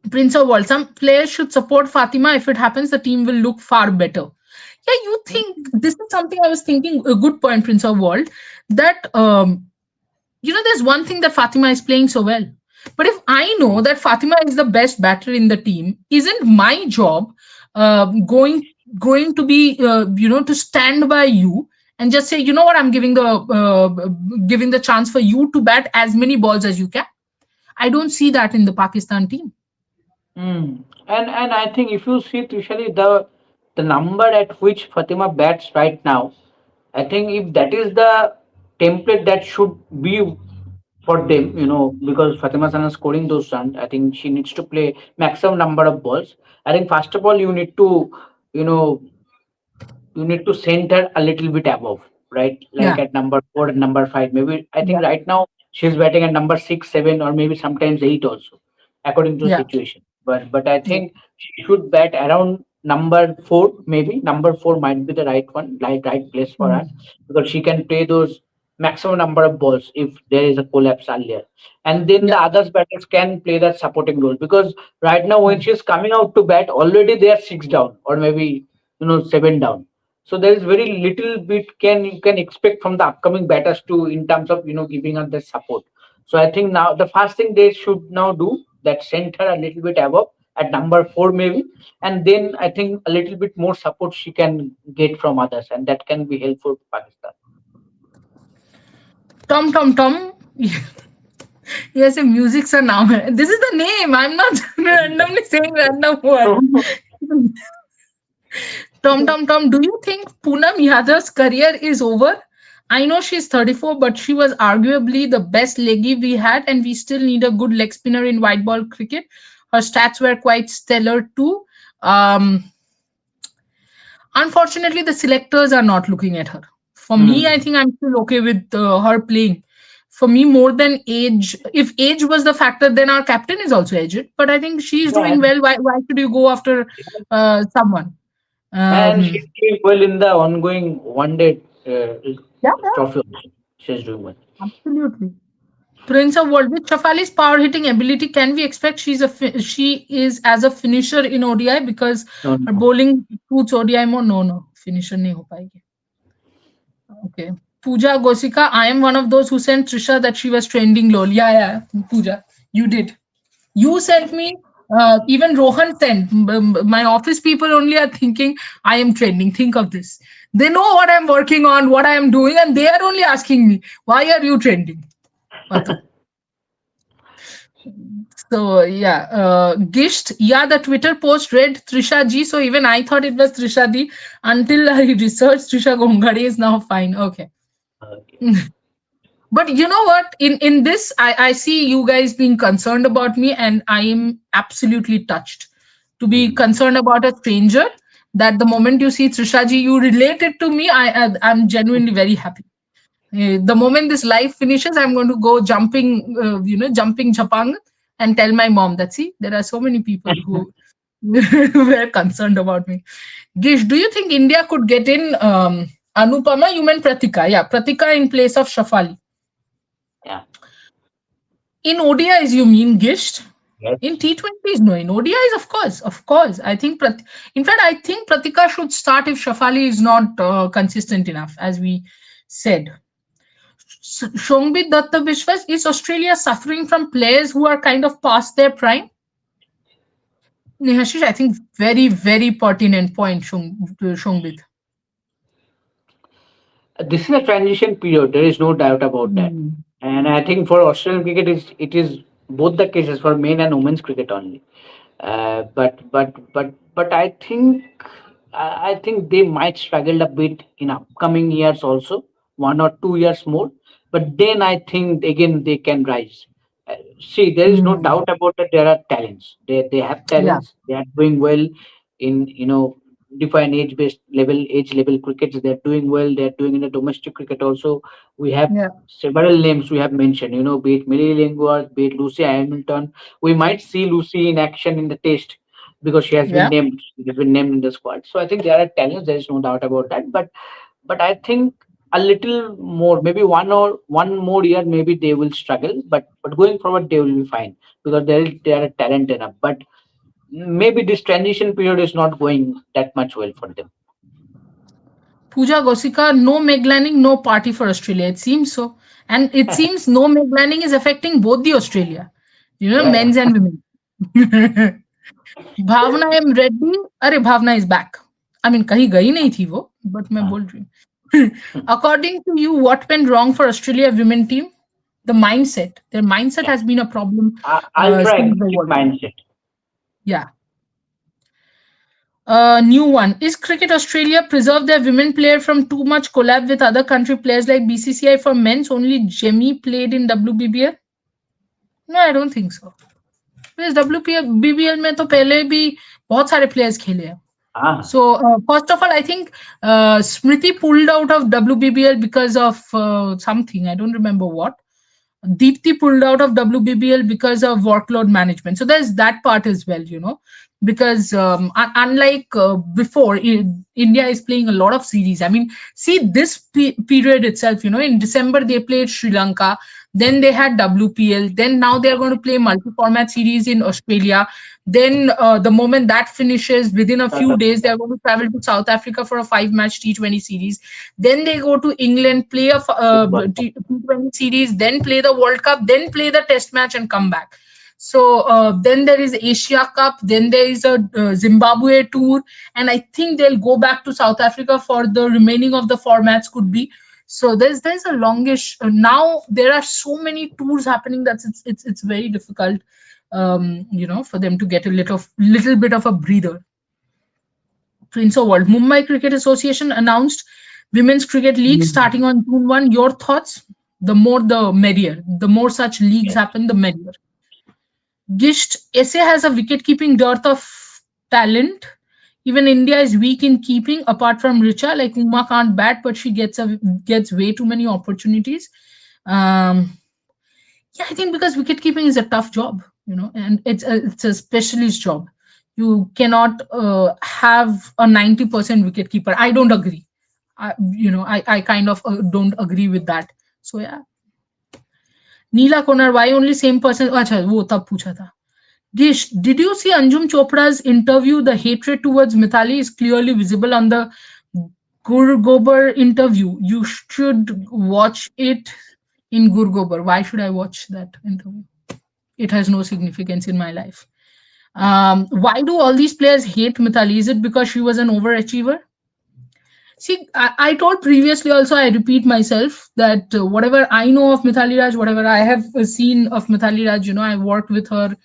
Prince of World. Some players should support Fatima. If it happens, the team will look far better. Yeah, you think this is something I was thinking. A good point, Prince of World. That there's one thing that Fatima is playing so well. But if I know that Fatima is the best batter in the team, isn't my job going to be to stand by you and just say, you know what, I'm giving the chance for you to bat as many balls as you can. I don't see that in the Pakistan team. Mm. And I think if you see Trishali, the number at which Fatima bats right now, I think if that is the template that should be for them, because Fatima Sana is scoring those runs, I think she needs to play maximum number of balls. I think first of all you know, you need to send her a little bit above, right? Like Yeah, at number four and number five. Maybe I yeah, think right now she's batting at number six, seven, or maybe sometimes eight also, according to the yeah, situation. But I yeah. think she should bat around number four, maybe. Number four might be the right one, right place for her, Mm. because she can play those maximum number of balls if there is a collapse earlier. And then the Yeah, others batters can play that supporting role, because right now yeah, when she's coming out to bat, already they are six down or maybe seven down, so there is very little bit can you can expect from the upcoming batters to in terms of giving us the support. So I think now the first thing they should now do that center a little bit above at number four maybe, and then I think a little bit more support she can get from others, and that can be helpful to Pakistan. Tom Tom Tom. Yes, a music's a now. This is the name. I'm not randomly saying random word. Tom Tom Tom. Do you think Poonam Yadav's career is over? I know she's 34, but she was arguably the best leggy we had, and we still need a good leg spinner in white ball cricket. Her stats were quite stellar too. Um, Unfortunately, the selectors are not looking at her. For me, I Hmm. think I'm still okay with her playing. For me, more than age, if age was the factor, then our captain is also aged. But I think she's Yeah, doing well. Why should you go after someone? and Um, she's doing well in the ongoing one day yeah, yeah, trophy also. She's doing well. absolutely. Prince of World with Shafali's power hitting ability, can we expect she is as a finisher in ODI because No, her no. bowling suits ODI more? No, no, finisher नहीं हो पाएगी. Okay. Pooja Gosika, I am one of those who sent Trisha that she was trending lol. Yeah, yeah, Pooja, you did. You sent me. Even Rohan sent. My office people only are thinking I am trending. Think of this. They know what I'm working on, what I am doing, and they are only asking me, why are you trending? Bata. So yeah, Gisht, yeah, the Twitter post read Trisha Ji, so even I thought it was Trisha Di until I researched Trisha Gongade is now fine. Okay. Okay. But you know what, in this I see you guys being concerned about me, and I am absolutely touched to be Hmm. concerned about a stranger, that the moment you see Trisha ji you relate it to me. I'm genuinely very happy. The moment this live finishes, I'm going to go jumping, jumping chapang, and tell my mom that, see, there are so many people who were concerned about me. Gish, do you think India could get in Anupama? You meant Pratika. Yeah, Pratika in place of Shafali. Yeah. In ODIs, you mean Gisht? Yes. In T20s, no. In ODIs, of course. I think, in fact, I think Pratika should start if Shafali is not consistent enough, as we said. Shongbit Datta Vishwas, is Australia suffering from players who are kind of past their prime? Nehashish, I think very, very pertinent point, Shongbit. This is a transition period. There is no doubt about that. Hmm. And I think for Australian cricket, it is both the cases for men and women's cricket only. But I think they might struggle a bit in upcoming years also, 1 or 2 years more. But then I think again they can rise. See, there is no Hmm. doubt about that. There are talents. They have Yeah, talents. They are doing well in defined age level crickets. They are doing well. They are doing in the domestic cricket also. We have yeah, several names we have mentioned. Be it Millie Lingworth, be it Lucy Hamilton. We might see Lucy in action in the test because she has been yeah. named. She has been named in the squad. So I think there are talents. There is no doubt about that. But I think a little more, maybe one more year, maybe they will struggle. But going forward, they will be fine because they are talent enough. But maybe this transition period is not going that much well for them. Pooja Gosika, no Meg Lanning, no party for Australia. It seems so. And it seems no Meg Lanning is affecting both the Australia, Yeah, yeah. men's and women. Bhavna M Reddy, अरे Bhavna is back. I mean कहीं गई नहीं थी वो, but मैं Uh, बोल रही हूँ. According to you, what went wrong for Australia women team? The mindset. Their mindset yeah. has been a problem Ultra since the aggressive World Cup. mindset. Yeah. New one. Is Cricket Australia preserve their women player from too much collab with other country players like BCCI for men's? Only Jemmy played in WBBL? No, I don't think so. Because WBBL में तो पहले भी बहुत सारे players खेले हैं. Ah, So first of all, I think Smriti pulled out of WBBL because of something. I don't remember what. Deepthi pulled out of WBBL because of workload management. So there's that part as well, because unlike before, India is playing a lot of series. I mean, see this period itself, in December they played Sri Lanka, then they had WPL, then now they're going to play multi-format series in Australia. Then the moment that finishes, within a South few days, Africa. they're going to travel to South Africa for a 5-match T20 series. Then they go to England, play a Football. T20 series, then play the World Cup, then play the Test match and come back. So then there is Asia Cup, then there is a Zimbabwe tour, and I think they'll go back to South Africa for the remaining of the formats. Could be. So there's a longish. Now there are so many tours happening that it's very difficult, for them to get a little bit of a breather. Prince of World. Mumbai Cricket Association announced Women's Cricket League Mm. starting on June 1. Your thoughts? The more the merrier. The more such leagues Yes. happen, the merrier. Gisht, SA has a wicket-keeping dearth of talent. Even India is weak in keeping, apart from Richa. Like Uma can't bat, but she gets way too many opportunities. Um, yeah, I think because wicket keeping is a tough job, and it's a specialist job. You cannot have a 90% wicket keeper. I don't agree. I kind of don't agree with that. So yeah. Neela Konar, why only same person? अच्छा वो तब पूछा था. Gish, did you see Anjum Chopra's interview? The hatred towards Mithali is clearly visible on the Gur Gobar interview. You should watch it in Gur Gobar. Why should I watch that interview? It has no significance in my life. Why do all these players hate Mithali? Is it because she was an overachiever? See, I told previously also, I repeat myself that whatever I know of Mithali Raj, whatever I have seen of Mithali Raj, I worked with her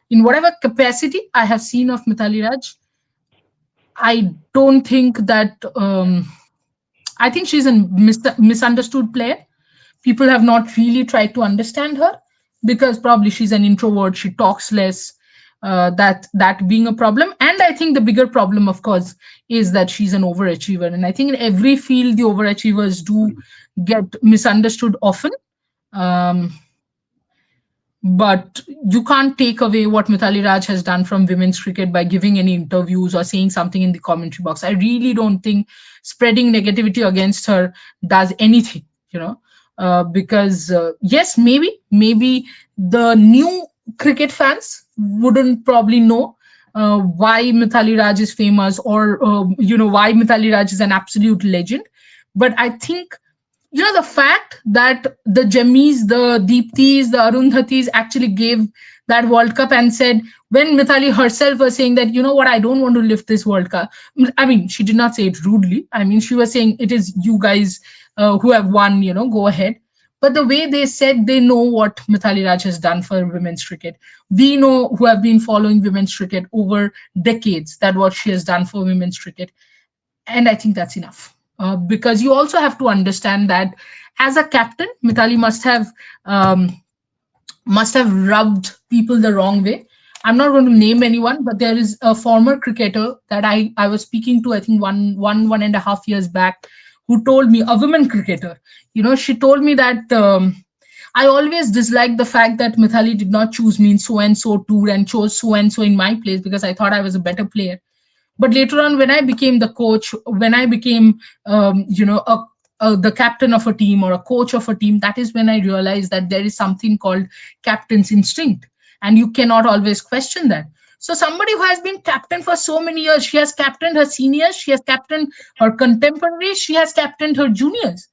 in whatever capacity I have seen of Mithali Raj. I don't think that, I think she's a misunderstood player. People have not really tried to understand her because probably she's an introvert, she talks less. That being a problem, and I think the bigger problem, of course, is that she's an overachiever, and I think in every field the overachievers do get misunderstood often. um, but you can't take away what Mithali Raj has done from women's cricket by giving any interviews or saying something in the commentary box. I really don't think spreading negativity against her does anything, because yes, maybe the new cricket fans wouldn't probably know why Mithali Raj is famous, or why Mithali Raj is an absolute legend. But I think The fact that the Jammis, the Deeptis, the Arundhatis actually gave that World Cup and said, when Mithali herself was saying that, you know what, I don't want to lift this World Cup. I mean, she did not say it rudely. I mean, she was saying it is you guys who have won, go ahead. But the way they said they know what Mithali Raj has done for women's cricket. We know, who have been following women's cricket over decades, that what she has done for women's cricket. And I think that's enough. Because you also have to understand that as a captain, Mitali must have rubbed people the wrong way. I'm not going to name anyone, but there is a former cricketer that I was speaking to, I think 1.5 years back, who told me, a women cricketer, she told me that I always disliked the fact that Mithali did not choose me in so and so tour and chose so and so in my place because I thought I was a better player. But later on, when I became the coach, when I became the captain of a team or a coach of a team, that is when I realized that there is something called captain's instinct, and you cannot always question that. So somebody who has been captain for so many years, she has captained her seniors, she has captained her contemporaries, she has captained her juniors.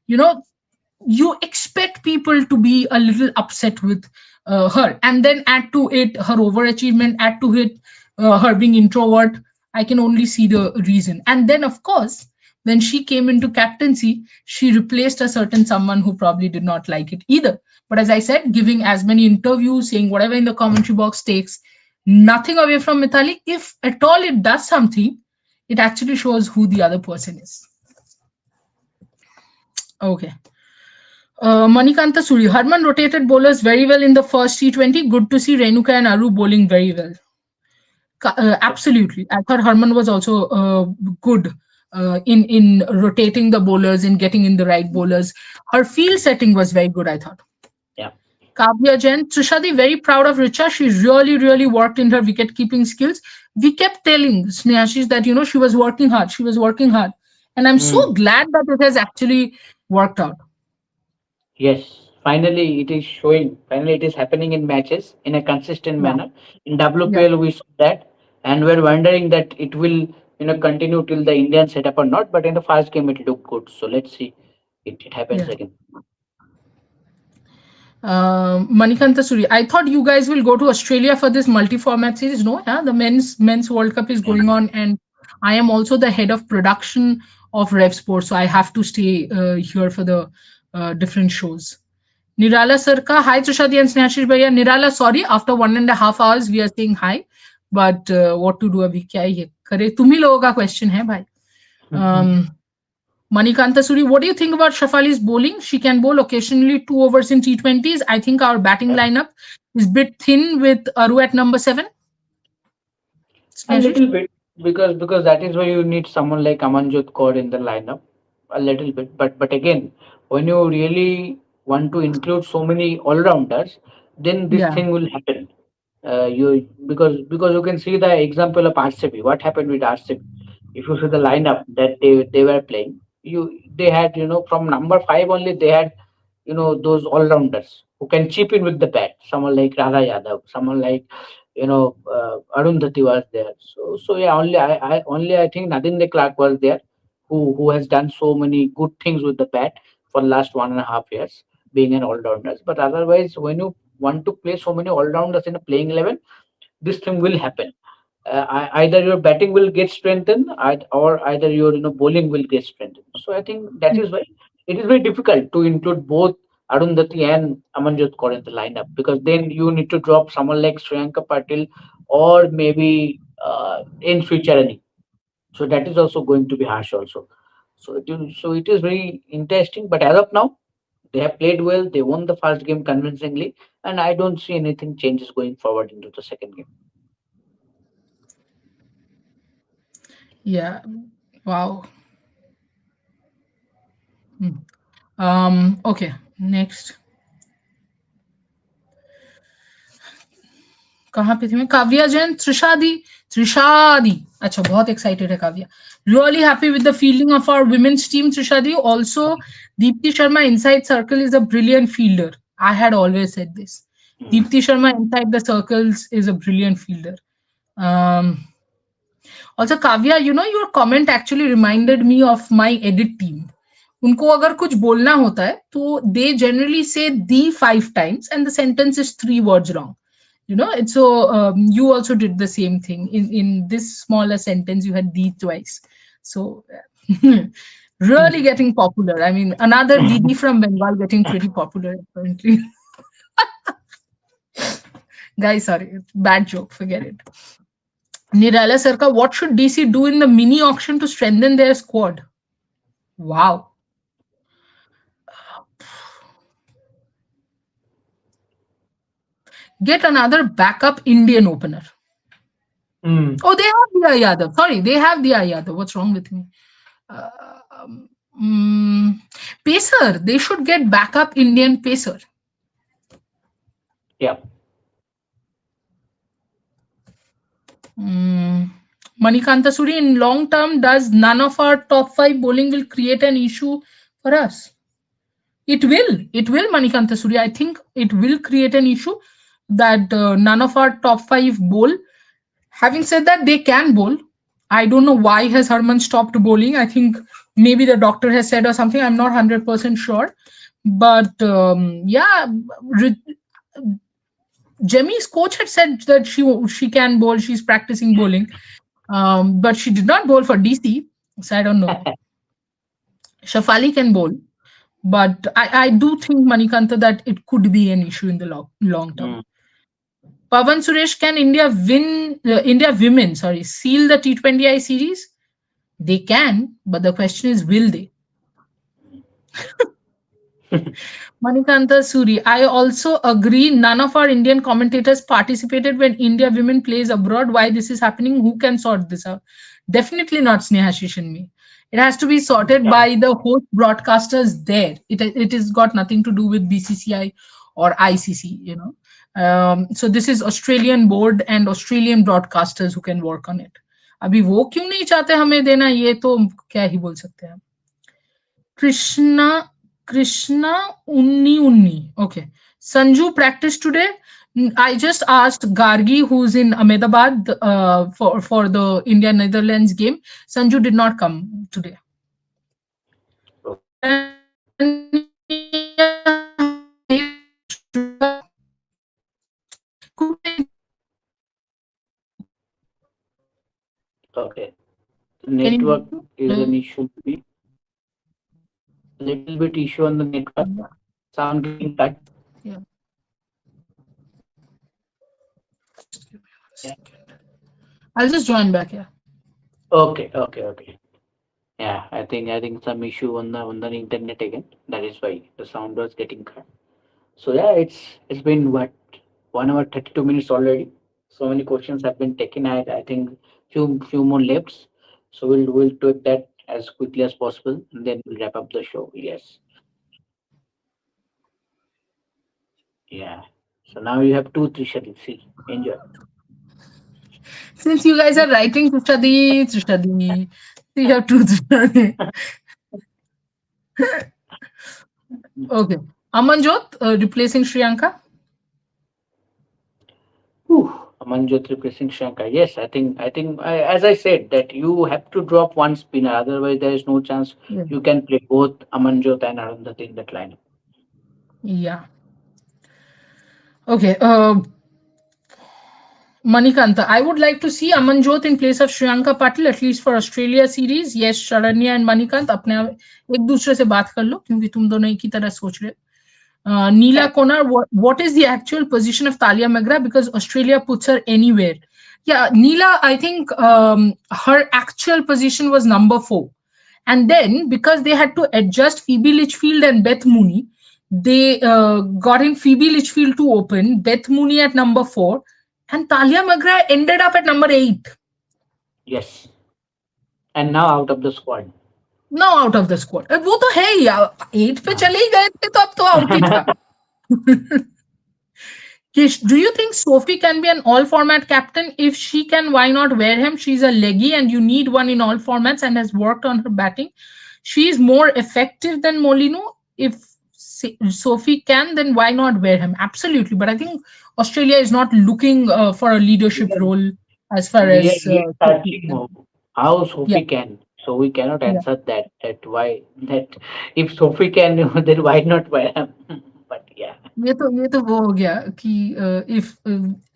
you know you expect people to be a little upset with her, and then add to it her overachievement, add to it her being introvert. I can only see the reason. And then, of course, when she came into captaincy, she replaced a certain someone who probably did not like it either. But as I said, giving as many interviews, saying whatever in the commentary box, takes nothing away from Mithali. If at all it does something, it actually shows who the other person is. Okay. Manikanta Suri, Harman rotated bowlers very well in the first T20. Good to see Renuka and Aru bowling very well. Absolutely. I thought Harman was also good in rotating the bowlers, in getting in the right bowlers. Her field setting was very good, I thought. Yeah. Kavya Jain, Trishadi, very proud of Richa. She really, really worked in her wicket keeping skills. We kept telling Snehashis that, she was working hard. She was working hard. And I'm so Mm. glad that it has actually worked out. Yes, finally it is showing. Finally, it is happening in matches in a consistent Yeah. manner. In Yeah. WPL, we saw that, and we're wondering that it will, continue till the Indian setup or not. But in the first game, it looked good. So let's see, it happens Yeah. again. Manikanta Suri, I thought you guys will go to Australia for this multi-format series. No, yeah, the men's World Cup is Yeah. going on, and I am also the head of production of Rev Sports, so I have to stay here for the different shows. Nirala Sarka, hi Trishadi and Snehashish Bhaiya. Nirala, sorry, after 1.5 hours we are saying hi, but what to do? अभी क्या ही करे? तुम ही लोगों का question है भाई. Um, Manikanta Suri, what do you think about Shafali's bowling? She can bowl occasionally 2 overs in T20s. I think our batting lineup is a bit thin with Aru at number 7. A Snehashish? little bit, because that is why you need someone like Amanjot Kaur in the lineup. A little bit, but again, when you really want to include so many all rounders, then this Yeah, thing will happen. You because you can see the example of RCB. What happened with RCB? If you see the lineup that they were playing, they had, from number 5 only, they had, those all rounders who can chip in with the bat. Someone like Radha Yadav, someone like, Arundhati was there. So yeah, only I think Nadine de Clark was there, who has done so many good things with the bat for the last 1.5 years, being an all-rounder. But otherwise, when you want to play so many all-rounders in a playing 11, this thing will happen. Either your batting will get strengthened, or either your, bowling will get strengthened. So I think that is why it is very difficult to include both Arundhati and Amanjot Kaur in the lineup, because then you need to drop someone like Sriyanka Patil, or maybe in future any. So that is also going to be harsh also. So it is very interesting. But as of now, they have played well. They won the first game convincingly, and I don't see anything changes going forward into the second game. yeah. Wow. Okay, next. कहाँ पे थी मैं? काव्या जैन, त्रिशादी. त्रिशादी, अच्छा, बहुत excited है Kavya. Really happy with the fielding of our women's team, Trishadi. Also, Deepti Sharma inside circle is a brilliant fielder. I had always said this. Hmm. Deepti Sharma inside the circles is a brilliant fielder. Um, Also, Kavya, your comment actually reminded me of my edit team. उनको अगर कुछ बोलना होता है तो they generally say the 5 times and the sentence is 3 words wrong. You know, it's so you also did the same thing in this smaller sentence. You had the twice, so really getting popular. I mean, another Didi from Bengal getting pretty popular apparently. Guys, sorry, bad joke. Forget it. Nirala Sarka, what should DC do in the mini auction to strengthen their squad? Wow. Get another backup Indian opener. Oh, they have Diya Yadav. Sorry, they have Diya Yadav. What's wrong with me? Uh, Pacer. They should get backup Indian pacer. Yeah. Manikanta Suri, in long term, does none of our top 5 bowling will create an issue for us? It will. It will, Manikanta Suri. I think it will create an issue that none of our top 5 bowl. Having said that, they can bowl. I don't know why has Harman stopped bowling. I think maybe the doctor has said or something. I'm not 100% sure. But yeah, Jemmy's coach had said that she can bowl. She's practicing bowling. But she did not bowl for DC. So I don't know. Shafali can bowl. But I do think, Manikanta, that it could be an issue in the long term. Pavan Suresh, can India win? India women, sorry, seal the T20I series? They can, but the question is, will they? Manikanta Suri, I also agree. None of our Indian commentators participated when India women plays abroad. Why this is happening? Who can sort this out? Definitely not Snehashish and me. It has to be sorted by the host broadcasters there. It has got nothing to do with BCCI or ICC. You know. So this is Australian board and Australian broadcasters who can work on it. अभी वो क्यों नहीं चाहते हमें देना, ये तो क्या ही बोल सकते हैं. Krishna Unni. Okay. Sanju practiced today. I just asked Gargi, who's in Ahmedabad, for the India Netherlands game. Sanju did not come today. Okay. Network is an issue. Little bit issue on the network. Sound getting cut. Yeah. I'll just join back here. Okay. Yeah, I think some issue on the internet again. That is why the sound was getting cut. So yeah, it's been what 1 hour 32 minutes already. So many questions have been taken. I think few more left. So we'll take that as quickly as possible, and then we'll wrap up the show. Yes. Yeah. So now you have two, Trisha. See, enjoy. Since you guys are writing Trishadi, you have two Trishadi. Okay. Amanjot replacing Shriyanka. Amanjot replacing Shankar. Yes, I think as I said that you have to drop one spinner. Otherwise, there is no chance you can play both Amanjot and Arundhati in that lineup. Yeah. Okay. Manikanta, I would like to see Amanjot in place of Shriyanka Patil, at least for Australia series. Yes, Sharanya and Manikant, अपने एक दूसरे से बात कर लो क्योंकि तुम दोनों एक ही तरह सोच रहे. Neela Konar, what is the actual position of Talia Magra? Because Australia puts her anywhere. Yeah, Neela, I think her actual position was number 4. And then because they had to adjust Phoebe Litchfield and Beth Mooney, they got in Phoebe Litchfield to open, Beth Mooney at number 4, and Talia Magra ended up at number 8. Yes. And now out of the squad. Now out of the squad. वो तो है ही, 8 पे चले ही गए थे तो अब तो out ही था. Kish, do you think Sophie can be an all-format captain? If she can, why not Wareham? She's a leggy and you need one in all formats and has worked on her batting. She's more effective than Molino. If Sophie can, then why not Wareham? Absolutely. But I think Australia is not looking for a leadership role as far as... How Sophie can. So we cannot Yeah. answer that why that if Sophie can, then why not Bayram? But yeah, ये तो वो हो गया कि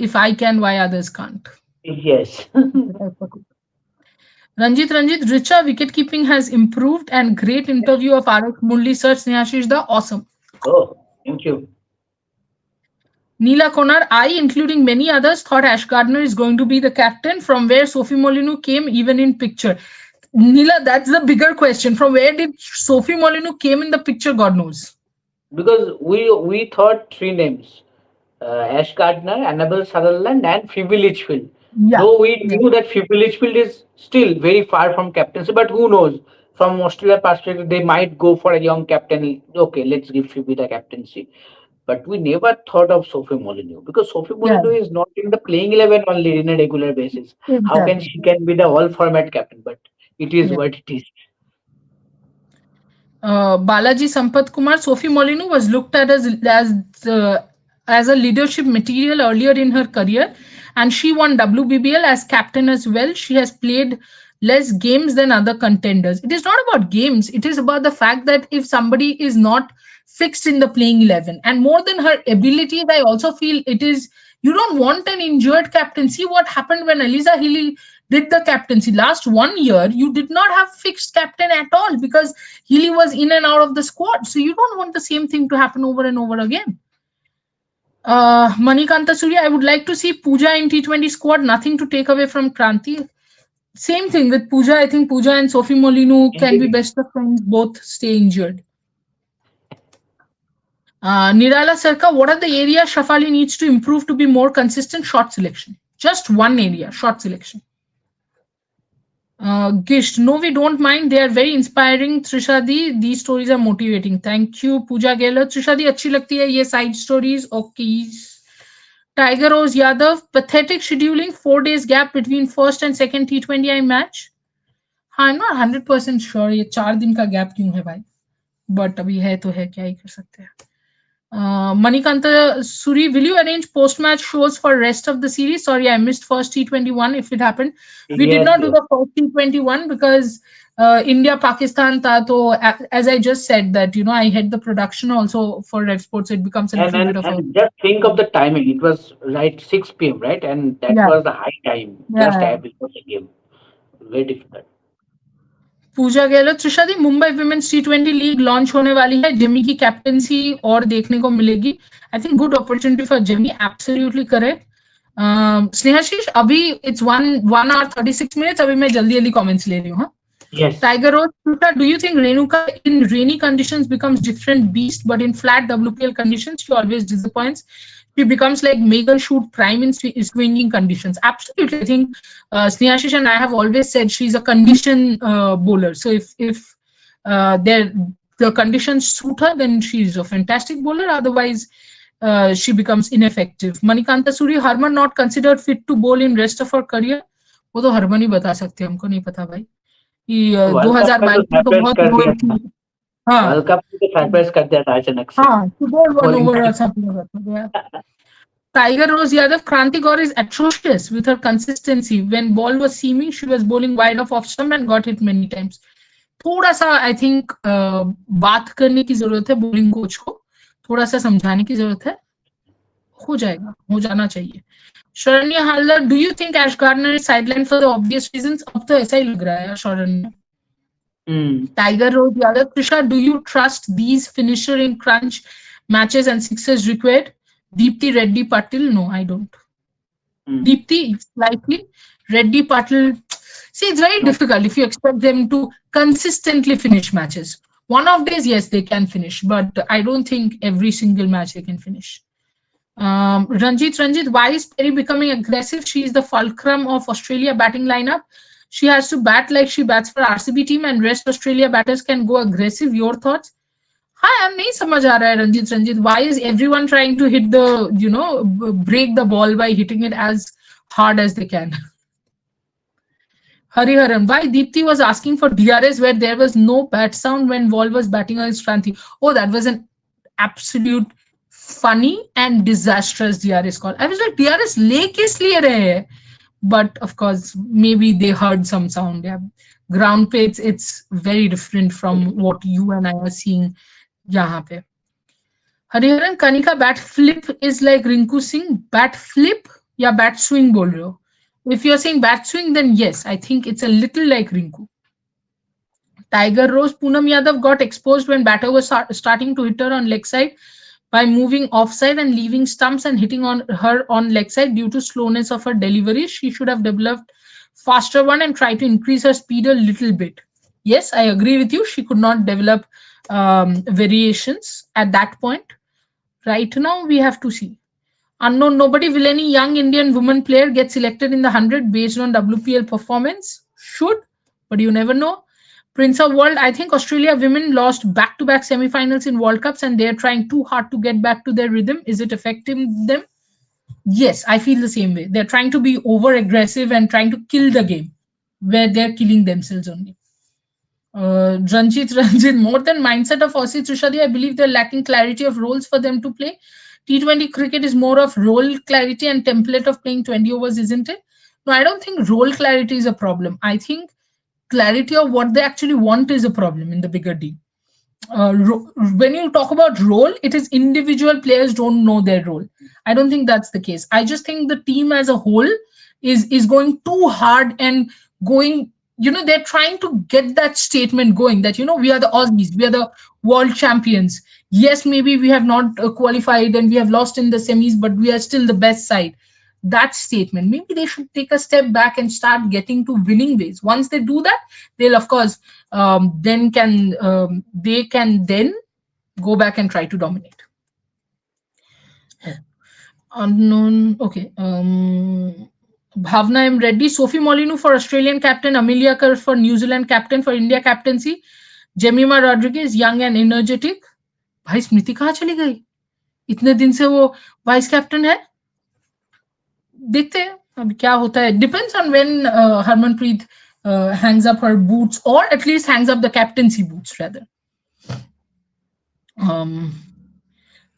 if I can, why others can't. yes. ऐसा कुछ. Ranjit, Richa wicket keeping has improved and great interview of RX Murli sir, Snehashish da awesome. Oh, thank you. Neela Konar, I, including many others, thought Ash Gardner is going to be the captain. From where Sophie Molyneux came, even in picture. Neela, that's the bigger question. From where did Sophie Molyneux came in the picture? God knows. Because we thought three names: Ash Gardner, Annabelle Sutherland, and Phoebe Litchfield. Yeah. Though we Yeah. knew that Phoebe Litchfield is still very far from captaincy, but who knows? From Australia perspective, they might go for a young captain. Okay, let's give Phoebe the captaincy. But we never thought of Sophie Molyneux because Sophie Yeah. Molyneux is not in the playing 11 only in a regular basis. How can Exactly. she can be the all format captain? But it is Yeah. what it is. Balaji Sampath Kumar, Sophie Molyneux was looked at as a leadership material earlier in her career, and she won WBBL as captain as well. She has played less games than other contenders. It is not about games, it is about the fact that if somebody is not fixed in the playing 11, and more than her abilities, I also feel it is you don't want an injured captain. See what happened when Eliza Healy did the captaincy. Last 1 year, you did not have fixed captain at all because Healy was in and out of the squad. So you don't want the same thing to happen over and over again. Manikanta Surya, I would like to see Pooja in T20 squad. Nothing to take away from Kranti. Same thing with Pooja. I think Pooja and Sophie Molyneux can be Indeed. best of friends, both stay injured. Nirala Sarka, what are the areas Shafali needs to improve to be more consistent? Shot selection. Just one area, shot selection. Gisht, no, we don't mind. They are very inspiring. Trishadi, these stories are motivating. Thank you, Pooja Gehlot. Trishadi, अच्छी लगती है ये side stories. Okay. Tiger Rose Yadav, pathetic scheduling. 4 days gap between first and second T20I match. हाँ, I'm not 100% sure ये 4 दिन का gap क्यों है भाई. But अभी है तो है, क्या ही कर सकते हैं. Manikanta Suri, will you arrange post-match shows for rest of the series? Sorry, I missed first T21 if it happened. We did Yes, not do yes. the first T21 because India Pakistan tha, to as I just said that I had the production also for Rev Sports, so it becomes a And, little and bit of a and just think of the timing. It was right 6 p.m. right, and that yeah was the high time just yeah. before the game. Very difficult. Pooja Gehlot Trisha the Mumbai women's T20 league launch होने वाली है Jamie की captaincy और देखने को मिलेगी I think good opportunity for Jamie absolutely correct Snehashish अभी it's 1 hour 36 minutes अभी मैं जल्दी जल्दी कमेंट्स ले रही हूँ Yes. Tiger Rose, do you think Renuka in rainy conditions becomes different beast, but in flat WPL conditions she always disappoints? She becomes like Megan Shoot Prime in swinging conditions. Absolutely, I think Snehashish and I have always said she's a condition bowler. So if the conditions suit her, then she's a fantastic bowler. Otherwise, she becomes ineffective. Manikanta Suri, Harman not considered fit to bowl in rest of her career. वो तो हरमन ही बता सकते हैं हमको नहीं पता भाई कि वर्ल्ड कप में तो 2022 में तो सरप्राइज बहुत कर लोअर दिया थी था। हाँ वर्ल्ड कप में तो सरप्राइज कर दिया था अचानक से हाँ सुबह वन बॉलिंग ओवर में। or something like that. Yeah. Tiger Rose Yadav, Kranti Gaur is atrocious with her consistency. When ball was seaming, she was bowling wide off stump and got hit many times. थोड़ा सा I think बात करने की जरूरत है bowling coach को थोड़ा सा समझाने की जरूरत है हो जाएगा हो जाना चाहिए Saranya Haldar do you think Ash Gardner is sideline for the obvious reasons अब तो ऐसा ही लग रहा है Sharanya Tiger Rose Yadav, Trisha, do you trust these finisher in crunch matches and sixes required? Deepti Reddy Patil, no, I don't. Deepti, slightly. Reddy Patil, see, it's very difficult if you expect them to consistently finish matches. One of days, yes, they can finish, but I don't think every single match they can finish. Ranjit, why is Perry becoming aggressive? She is the fulcrum of Australia batting lineup. She has to bat like she bats for RCB team and rest Australia batters can go aggressive. Your thoughts? Hi, I'm नहीं समझ आ रहा है Ranjit. Why is everyone trying to hit the, break the ball by hitting it as hard as they can? Hariharan, why Deepti was asking for DRS where there was no bat sound when ball was batting against Kranti? Oh, that was an absolute funny and disastrous DRS call. I was like, DRS ले किस लिए रहे हैं? but of course maybe they heard some sound. Yeah, ground पे it's very different from what you and I are seeing यहाँ पे. Hariharan Kanika bat flip is like Rinku Singh. Bat flip या bat swing बोल रहे हो? If you're saying bat swing, then yes, I think it's a little like Rinku. Tiger Rose, Poonam Yadav got exposed when batter was starting to hit her on leg side by moving offside and leaving stumps and hitting on her on leg side due to slowness of her delivery. She should have developed faster one and try to increase her speed a little bit. Yes, I agree with you. She could not develop variations at that point. Right now, we have to see. Unknown nobody, will any young Indian woman player get selected in the 100 based on WPL performance? Should, but you never know. Prince of World, I think Australia women lost back to back semi-finals in World Cups and they're trying too hard to get back to their rhythm. Is it affecting them? Yes, I feel the same way. They're trying to be over aggressive and trying to kill the game where they're killing themselves only. Ranjit, more than mindset of Aussie Trishadi, I believe they're lacking clarity of roles for them to play. T20 cricket is more of role clarity and template of playing 20 overs, isn't it? No, I don't think role clarity is a problem. I think clarity of what they actually want is a problem in the bigger D. When you talk about role, it is individual players don't know their role. I don't think that's the case. I just think the team as a whole is going too hard and going. They're trying to get that statement going that we are the Aussies, we are the world champions. Yes, maybe we have not qualified and we have lost in the semis, but we are still the best side. That statement, maybe they should take a step back and start getting to winning ways. Once they do that, they'll of course they can then go back and try to dominate. Unknown. Okay. Bhavna M. Reddy, Sophie Molyneux for Australian captain, Amelia Kerr for New Zealand captain for India captaincy, Jemima Rodriguez young and energetic. भाई स्मृति कहाँ चली गई? इतने दिन से वो vice captain है. देखते हैं अब क्या होता है. Depends on when Harmanpreet hangs up her boots, or at least hangs up the captaincy boots rather.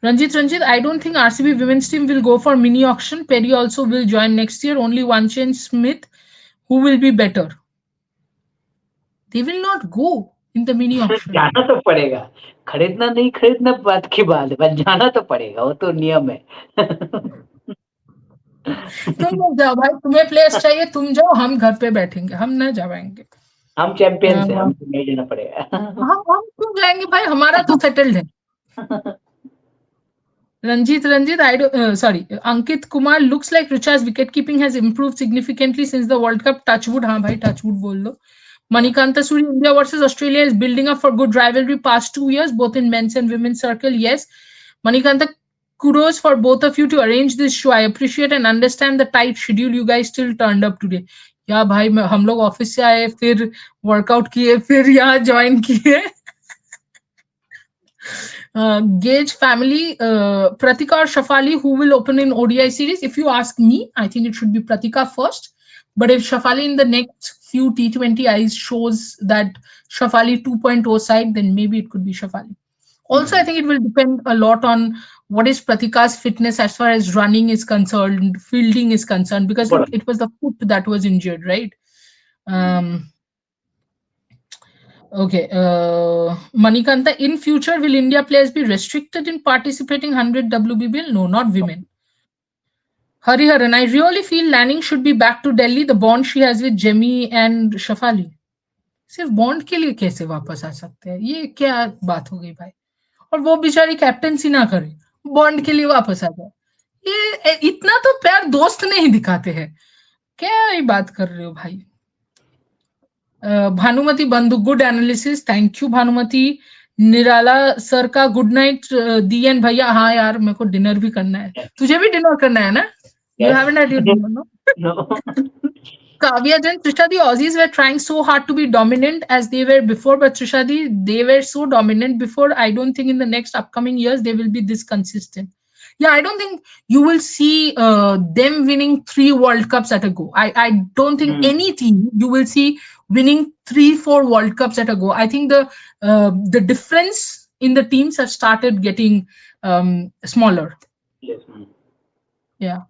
Ranjit, I don't think RCB women's team will go for mini auction. Perry also will join next year. Only one change, Smith. Who will be better? They will not go in the mini auction. जाना तो पड़ेगा. खरीदना नहीं खरीदना बात की बात है, पर जाना तो पड़ेगा, वो तो नियम है. तुम लोग जाओ भाई, तुम्हें प्लेयर्स चाहिए, तुम जाओ, हम घर पे बैठेंगे, हम न जाएंगे. हम चैंपियंस हैं, हमको नहीं जाना पड़ेगा. हम क्यों जाएंगे भाई, हमारा तो सेटल्ड है. Ranjit, Ankit Kumar, looks like Richa's wicket keeping has improved significantly since the World Cup. Touchwood, हाँ भाई, touchwood बोल लो. Manikanta Suri, India versus Australia is building up for good rivalry past 2 years, both in men's and women's circle. Yes, Manikanta, kudos for both of you to arrange this show. I appreciate and understand the tight schedule. You guys still turned up today. या भाई हम लोग office से आए, फिर workout किए, फिर यहाँ ज्वाइन किए. Gage family, Pratika or Shafali, who will open in ODI series? If you ask me, I think it should be Pratika first. But if Shafali in the next few T20 eyes shows that Shafali 2.0 side, then maybe it could be Shafali. Also, I think it will depend a lot on what is Pratika's fitness as far as running is concerned, fielding is concerned, because look, it was the foot that was injured, right? Okay, Manikanta, in future, will India players be restricted in participating 100 WBBL? No, not women. Hariharan, I really feel Lanning should be back to Delhi. The bond she has with Jemmy and Shafali. सिर्फ bond के लिए कैसे वापस आ सकते हैं? ये क्या बात हो गई भाई? और वो बेचारी कैप्टनसी ना करे, बॉन्ड के लिए वापस आ जाए. ये इतना तो प्यार दोस्त नहीं दिखाते हैं. क्या ये बात कर रहे हो भाई? Bhanumati Bandhu, good analysis, thank you Bhanumati. Nirala sir का गुड नाइट दियन भैया. हाँ यार, मेरे को डिनर भी करना है. तुझे भी डिनर करना है ना? You haven't had your dinner, no? No. Kavya Jan, Trishadi, Aussies were trying so hard to be dominant as they were before, but Trishadi, they were so dominant before. I don't think in the next upcoming years they will be this consistent. Yeah, I don't think you will see them winning 3 World Cups at a go. I don't think any team you will see winning 3-4 World Cups at a go. I think the difference in the teams have started getting smaller. Yes. Yeah.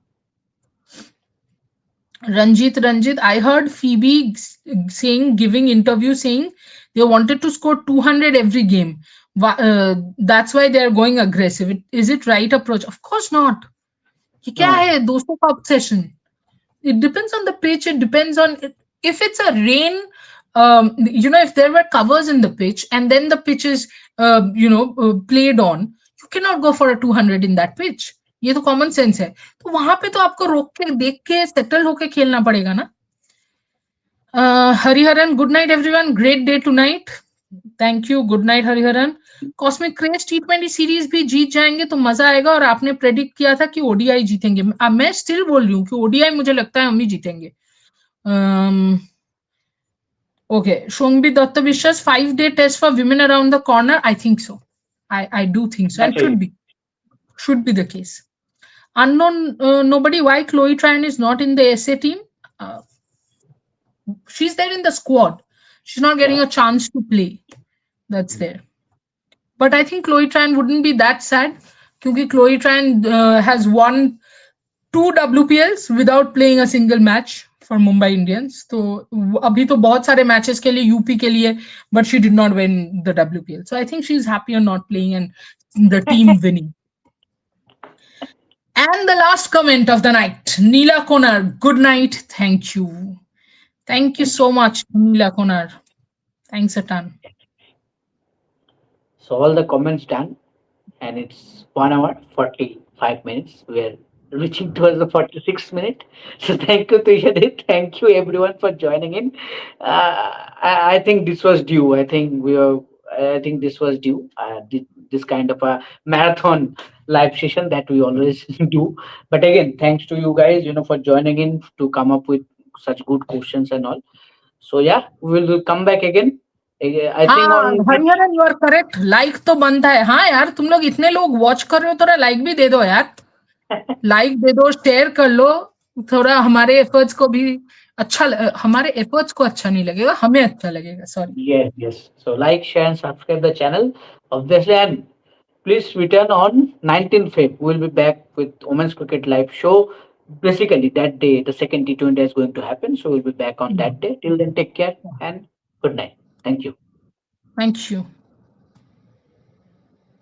Ranjit, I heard Phoebe saying, giving interview saying they wanted to score 200 every game. That's why they are going aggressive. Is it right approach? Of course not. ये क्या No. है दोस्तों का obsession? It depends on the pitch. It depends on if it's a rain. If there were covers in the pitch and then the pitch is, played on, you cannot go for a 200 in that pitch. ये तो common sense है. तो वहां पे तो आपको रोक के देख के सेटल होके खेलना पड़ेगा ना. Hariharan, good night everyone, great day tonight. Thank you, good night Hariharan. Cosmic craze T20 series भी जीत जाएंगे तो मजा आएगा. और आपने प्रेडिक्ट किया था कि ओडीआई जीतेंगे. मैं स्टिल बोल रही हूँ कि ओडीआई मुझे लगता है हम ही जीतेंगे. Okay, Shongbi Datta Vishwas, 5-day test for women around the corner. I think so. I do think so, and Actually, should be the case. Unknown nobody, why Chloe Tran is not in the SA team? Uh, she's there in the squad. She's not getting yeah. a chance to play. That's there. But I think Chloe Tran wouldn't be that sad because Chloe Tran has won 2 WPLs without playing a single match for Mumbai Indians. तो अभी तो बहुत सारे matches के लिए UP के लिए, but she did not win the WPL. So I think she's happier not playing and the team winning. And the last comment of the night, Neela Konar. Good night. Thank you. Thank you Thank you. so much, Neela Konar. Thanks a ton. So all the comments done, and it's 1 hour 45 minutes. We are reaching towards the 46th minute. So thank you, Tushadit. Thank you, everyone, for joining in. I think this was due. I think we are. I think this was due. This kind of a marathon live session that we always do. But again, thanks to you guys, for joining in to come up with such good questions and all. So yeah, we will come back again. I think हाँ on Hariharan, you are correct. Like तो बनता है. हाँ यार, तुम लोग इतने लोग वॉच कर रहे हो, थोड़ा लाइक भी दे दो यार. लाइक दे दो, शेयर कर लो. थोड़ा हमारे एफर्ट्स को भी हमारे एफर्ट्स को अच्छा नहीं लगेगा, हमें अच्छा लगेगा. Sorry. yes, yes. So like, share, and subscribe the channel, obviously, and please return on 19th Feb. We'll be back with Women's Cricket Live Show. Basically, that day, the second T20 is going to happen. So we'll be back on that day. Till then, take care and good night. Thank you. Thank you.